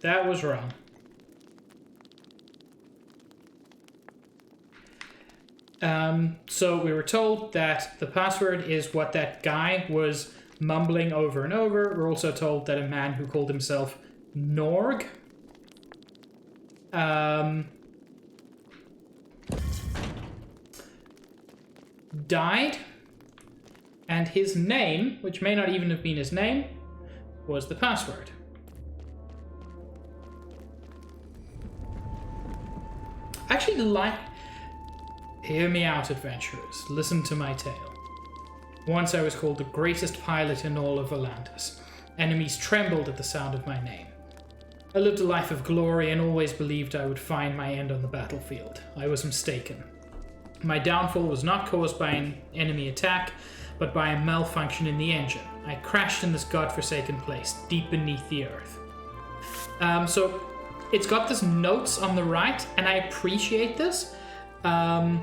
that was wrong. So we were told that the password is what that guy was mumbling over and over. We're also told that a man who called himself Norg died. And his name, which may not even have been his name, was the password. Actually, hear me out, adventurers. Listen to my tale. Once I was called the greatest pilot in all of Volantis. Enemies trembled at the sound of my name. I lived a life of glory and always believed I would find my end on the battlefield. I was mistaken. My downfall was not caused by an enemy attack, but by a malfunction in the engine. I crashed in this godforsaken place, deep beneath the earth. So it's got this notes on the right, and I appreciate this. I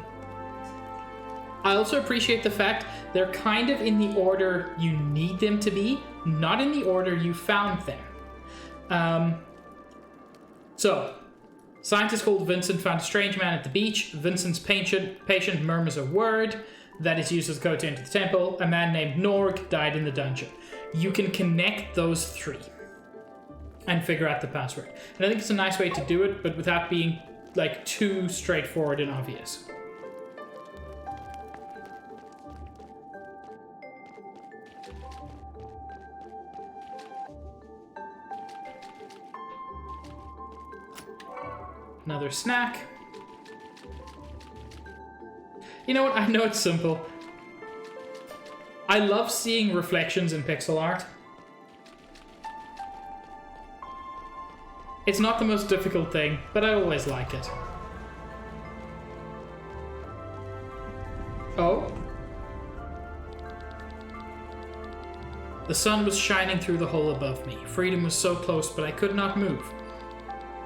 also appreciate the fact they're kind of in the order you need them to be, not in the order you found them. So, scientist called Vincent found a strange man at the beach. Vincent's patient murmurs a word that is used as code to enter the temple. A man named Norg died in the dungeon. You can connect those three and figure out the password. And I think it's a nice way to do it, but without being like too straightforward and obvious. Another snack. You know what? I know it's simple. I love seeing reflections in pixel art. It's not the most difficult thing, but I always like it. Oh? The sun was shining through the hole above me. Freedom was so close, but I could not move.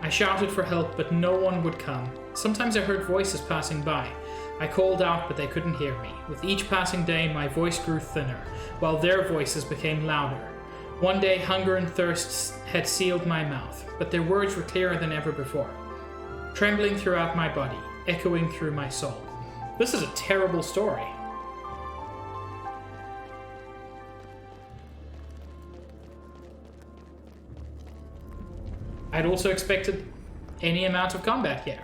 I shouted for help, but no one would come. Sometimes I heard voices passing by. I called out, but they couldn't hear me. With each passing day, my voice grew thinner, while their voices became louder. One day, hunger and thirst had sealed my mouth, but their words were clearer than ever before, trembling throughout my body, echoing through my soul. This is a terrible story. I'd also expected any amount of combat here.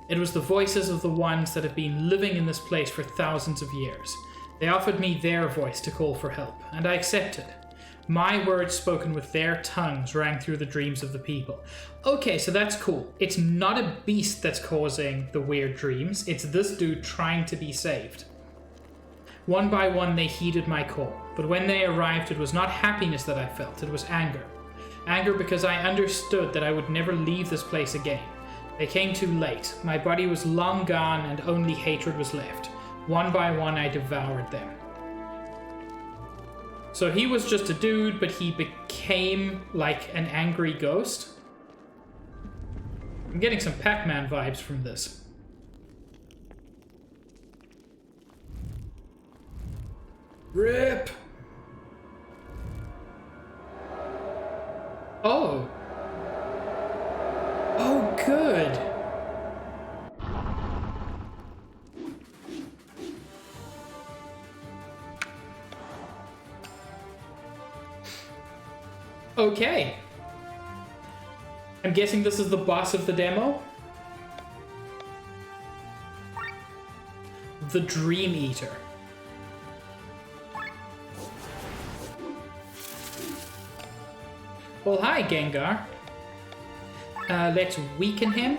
It was the voices of the ones that have been living in this place for thousands of years. They offered me their voice to call for help, and I accepted. My words spoken with their tongues rang through the dreams of the people. Okay, so that's cool. It's not a beast that's causing the weird dreams. It's this dude trying to be saved. One by one, they heeded my call. But when they arrived, it was not happiness that I felt. It was anger. Anger because I understood that I would never leave this place again. They came too late. My body was long gone and only hatred was left. One by one, I devoured them. So he was just a dude, but he became like an angry ghost. I'm getting some Pac-Man vibes from this. RIP! Oh. Oh, good. Okay. I'm guessing this is the boss of the demo? The Dream Eater. Well, hi, Gengar. Let's weaken him.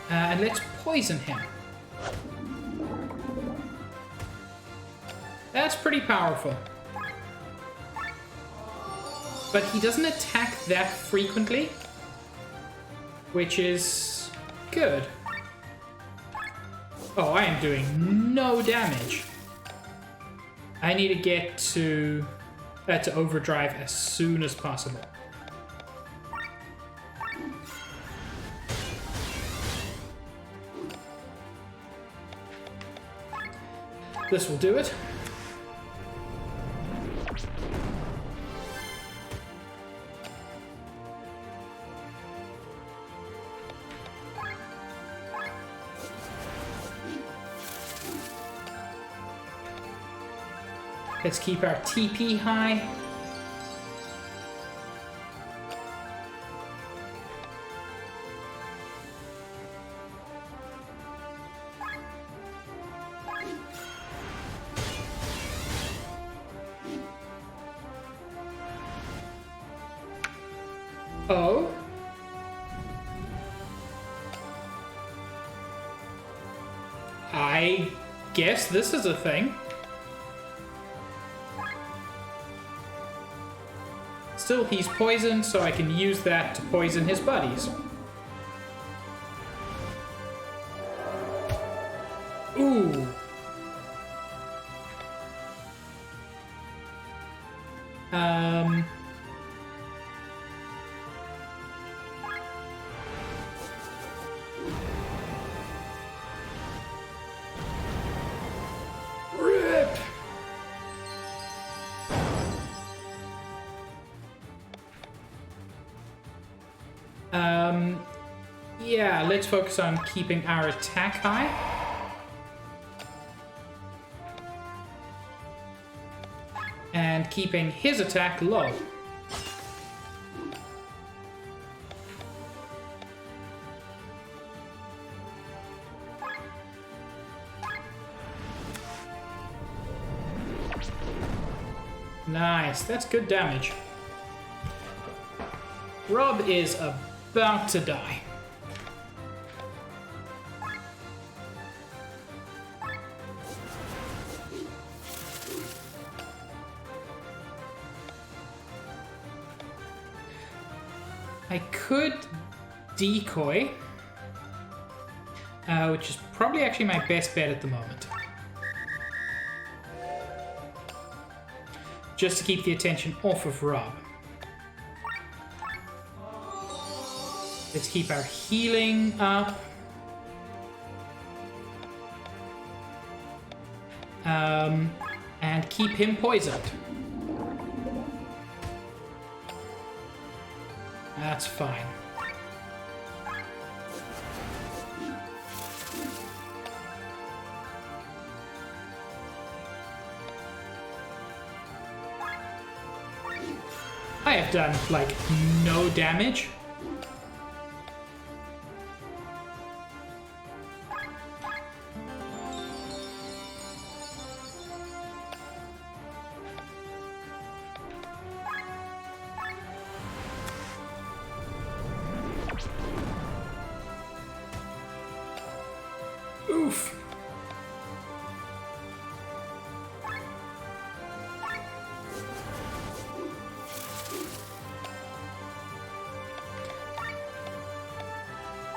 And let's poison him. That's pretty powerful. But he doesn't attack that frequently, which is good. Oh, I am doing no damage. I need to get to overdrive as soon as possible. This will do it. Let's keep our TP high. Oh. I guess this is a thing. Still, he's poisoned, so I can use that to poison his buddies. Ooh. RIP! Yeah, let's focus on keeping our attack high. And keeping his attack low. Nice, that's good damage. Rob is about to die. I could decoy, which is probably actually my best bet at the moment. Just to keep the attention off of Rob. Let's keep our healing up. and keep him poisoned. That's fine. I have done, like, no damage. Oof.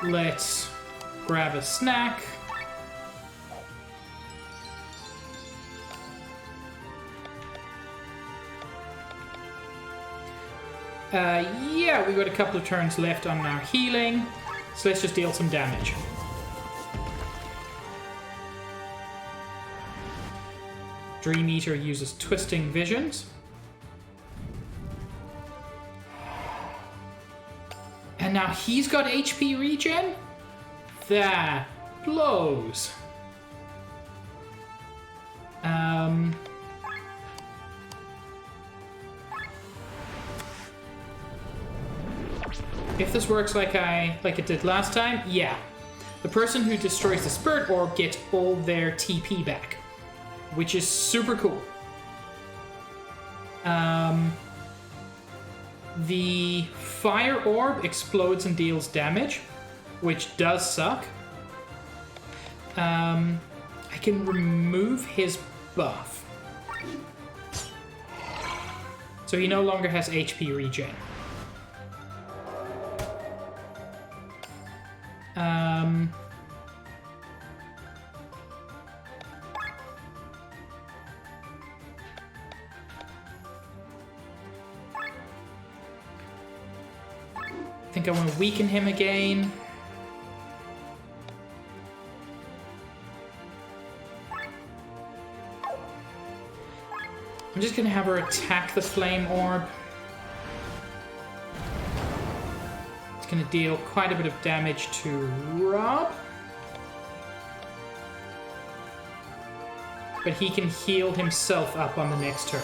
Let's grab a snack. Yeah, we've got a couple of turns left on our healing, so let's just deal some damage. Dream Eater uses Twisting Visions. And now he's got HP regen? That blows. If this works like it did last time, yeah. The person who destroys the Spirit Orb gets all their TP back, which is super cool. The Fire Orb explodes and deals damage, which does suck. I can remove his buff. So he no longer has HP regen. I think I want to weaken him again. I'm just going to have her attack the Flame Orb. It's going to deal quite a bit of damage to Rob. But he can heal himself up on the next turn.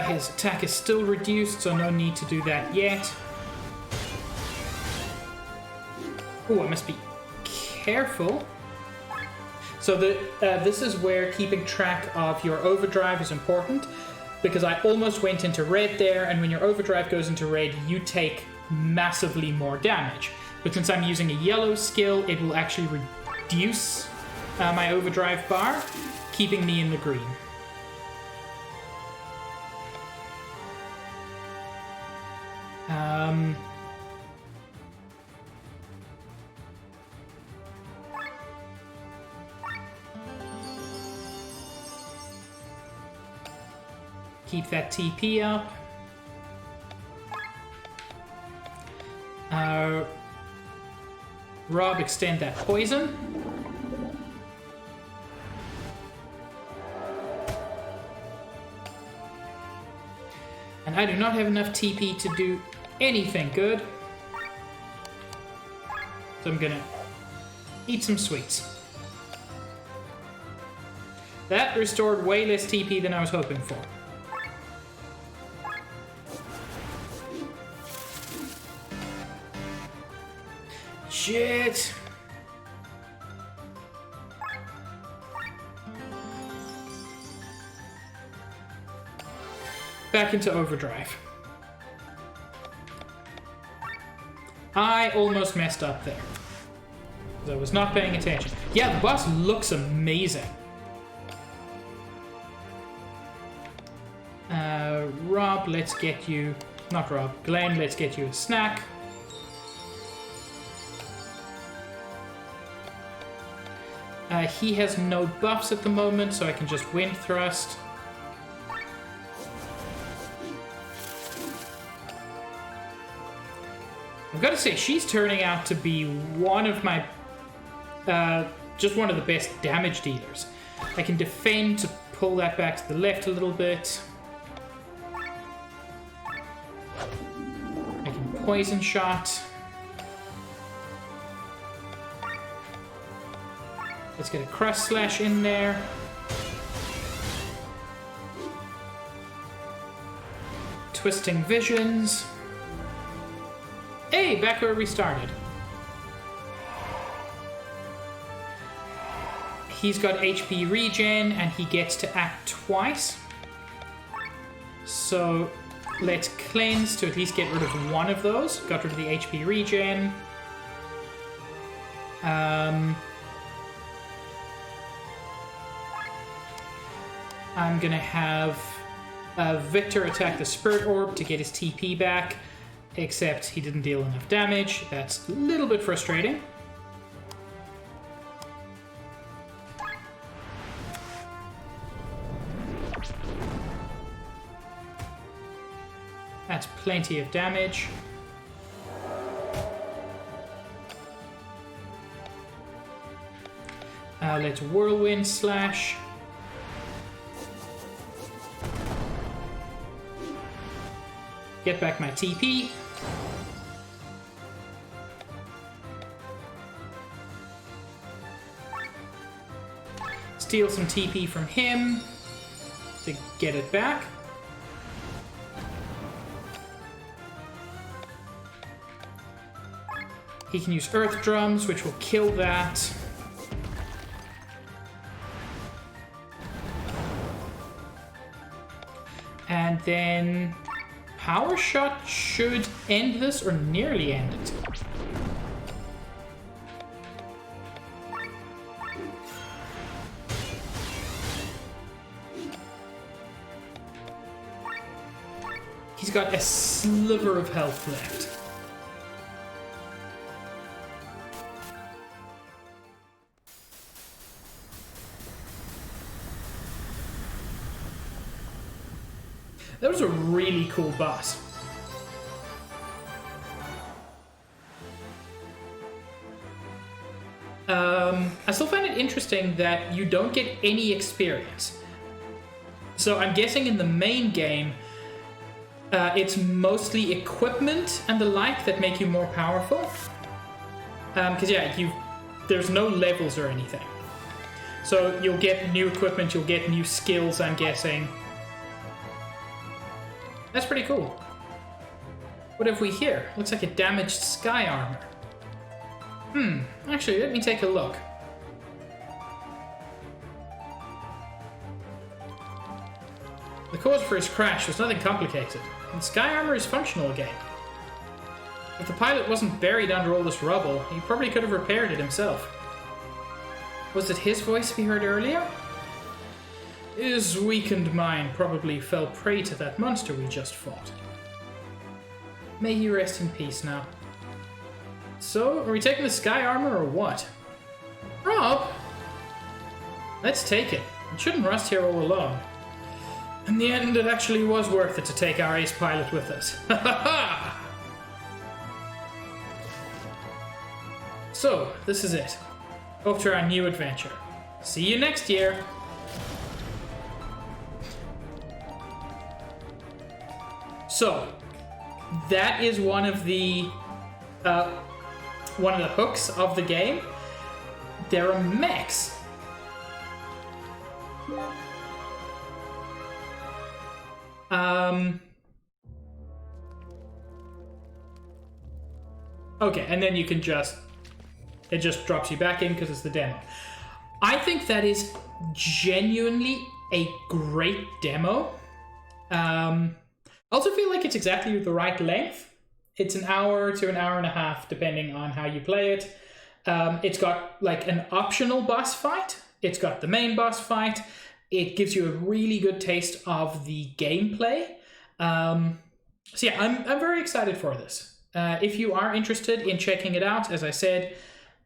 His attack is still reduced, so no need to do that yet. Oh, I must be careful. So this is where keeping track of your overdrive is important, because I almost went into red there, and when your overdrive goes into red, you take massively more damage. But since I'm using a yellow skill, it will actually reduce my overdrive bar, keeping me in the green. Keep that TP up. Rob, extend that poison. And I do not have enough TP to do anything good. So I'm gonna eat some sweets. That restored way less TP than I was hoping for. Shit! Back into overdrive. I almost messed up there. I was not paying attention. Yeah, the boss looks amazing. Rob, let's get you... Not Rob. Glenn, let's get you a snack. He has no buffs at the moment, so I can just Wind Thrust. I've got to say, she's turning out to be one of my... just one of the best damage dealers. I can defend to pull that back to the left a little bit. I can Poison Shot. Let's get a Crush Slash in there. Twisting Visions. Hey, back where we started. He's got HP regen and he gets to act twice. So let's cleanse to at least get rid of one of those. Got rid of the HP regen. I'm gonna have Victor attack the Spirit Orb to get his TP back, except he didn't deal enough damage. That's a little bit frustrating. That's plenty of damage. Let's Whirlwind Slash. Get back my TP. Steal some TP from him to get it back. He can use Earth Drums, which will kill that. And then Power Shot should end this, or nearly end it. He's got a sliver of health left. That was a really cool boss. I still find it interesting that you don't get any experience. So I'm guessing in the main game, it's mostly equipment and the like that make you more powerful. Because yeah, there's no levels or anything. So you'll get new equipment, you'll get new skills, I'm guessing. That's pretty cool. What have we here? Looks like a damaged sky armor. Actually, let me take a look. The cause for his crash was nothing complicated, and sky armor is functional again. If the pilot wasn't buried under all this rubble, he probably could have repaired it himself. Was it his voice we heard earlier? His weakened mind probably fell prey to that monster we just fought. May he rest in peace now. So, are we taking the sky armor or what? Rob? Let's take it. It shouldn't rust here all alone. In the end, it actually was worth it to take our ace pilot with us. Ha ha ha! So, this is it. Off to our new adventure. See you next year! So, that is one of the hooks of the game. There are mechs. Okay, and then you can it just drops you back in because it's the demo. I think that is genuinely a great demo. I also feel like it's exactly the right length. It's an hour to an hour and a half, depending on how you play it. It's got like an optional boss fight. It's got the main boss fight. It gives you a really good taste of the gameplay. So yeah, I'm very excited for this. If you are interested in checking it out, as I said,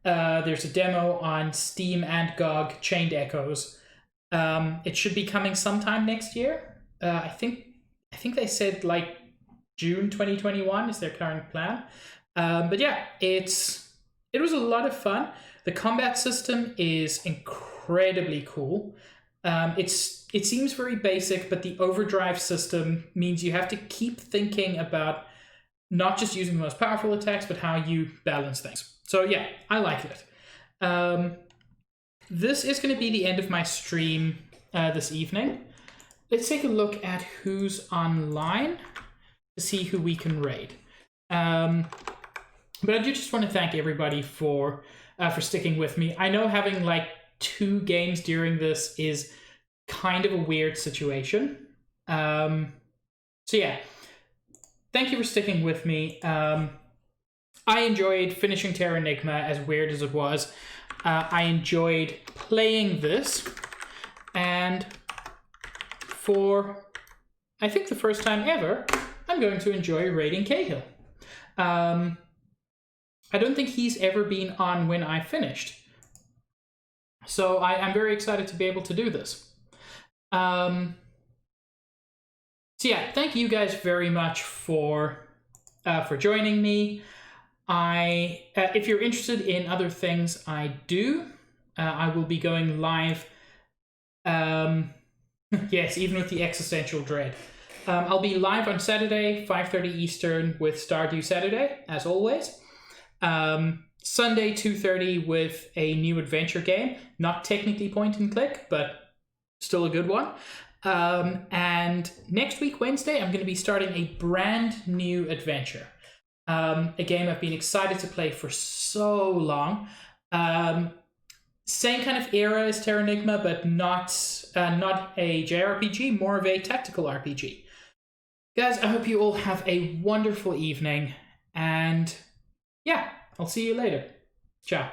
There's a demo on Steam and GOG, Chained Echoes. It should be coming sometime next year. I think they said like June 2021 is their current plan. But yeah, it was a lot of fun. The combat system is incredibly cool. It seems very basic, but the overdrive system means you have to keep thinking about not just using the most powerful attacks, but how you balance things. So yeah, I like it. This is going to be the end of my stream this evening. Let's take a look at who's online to see who we can raid. But I do just want to thank everybody for sticking with me. I know having like 2 games during this is kind of a weird situation. So yeah, thank you for sticking with me. I enjoyed finishing Terranigma, as weird as it was. I enjoyed playing this, and for, I think, the first time ever, I'm going to enjoy raiding Cahill. I don't think he's ever been on when I finished. So I'm very excited to be able to do this. So yeah, thank you guys very much for joining me. If you're interested in other things I do, I will be going live. Yes, even with the existential dread. I'll be live on Saturday, 5:30 Eastern with Stardew Saturday, as always. Sunday, 2:30 with a new adventure game. Not technically point and click, but still a good one. And next week, Wednesday, I'm going to be starting a brand new adventure. A game I've been excited to play for so long. Same kind of era as Terranigma, but not a JRPG, more of a tactical RPG. Guys, I hope you all have a wonderful evening, and yeah, I'll see you later. Ciao.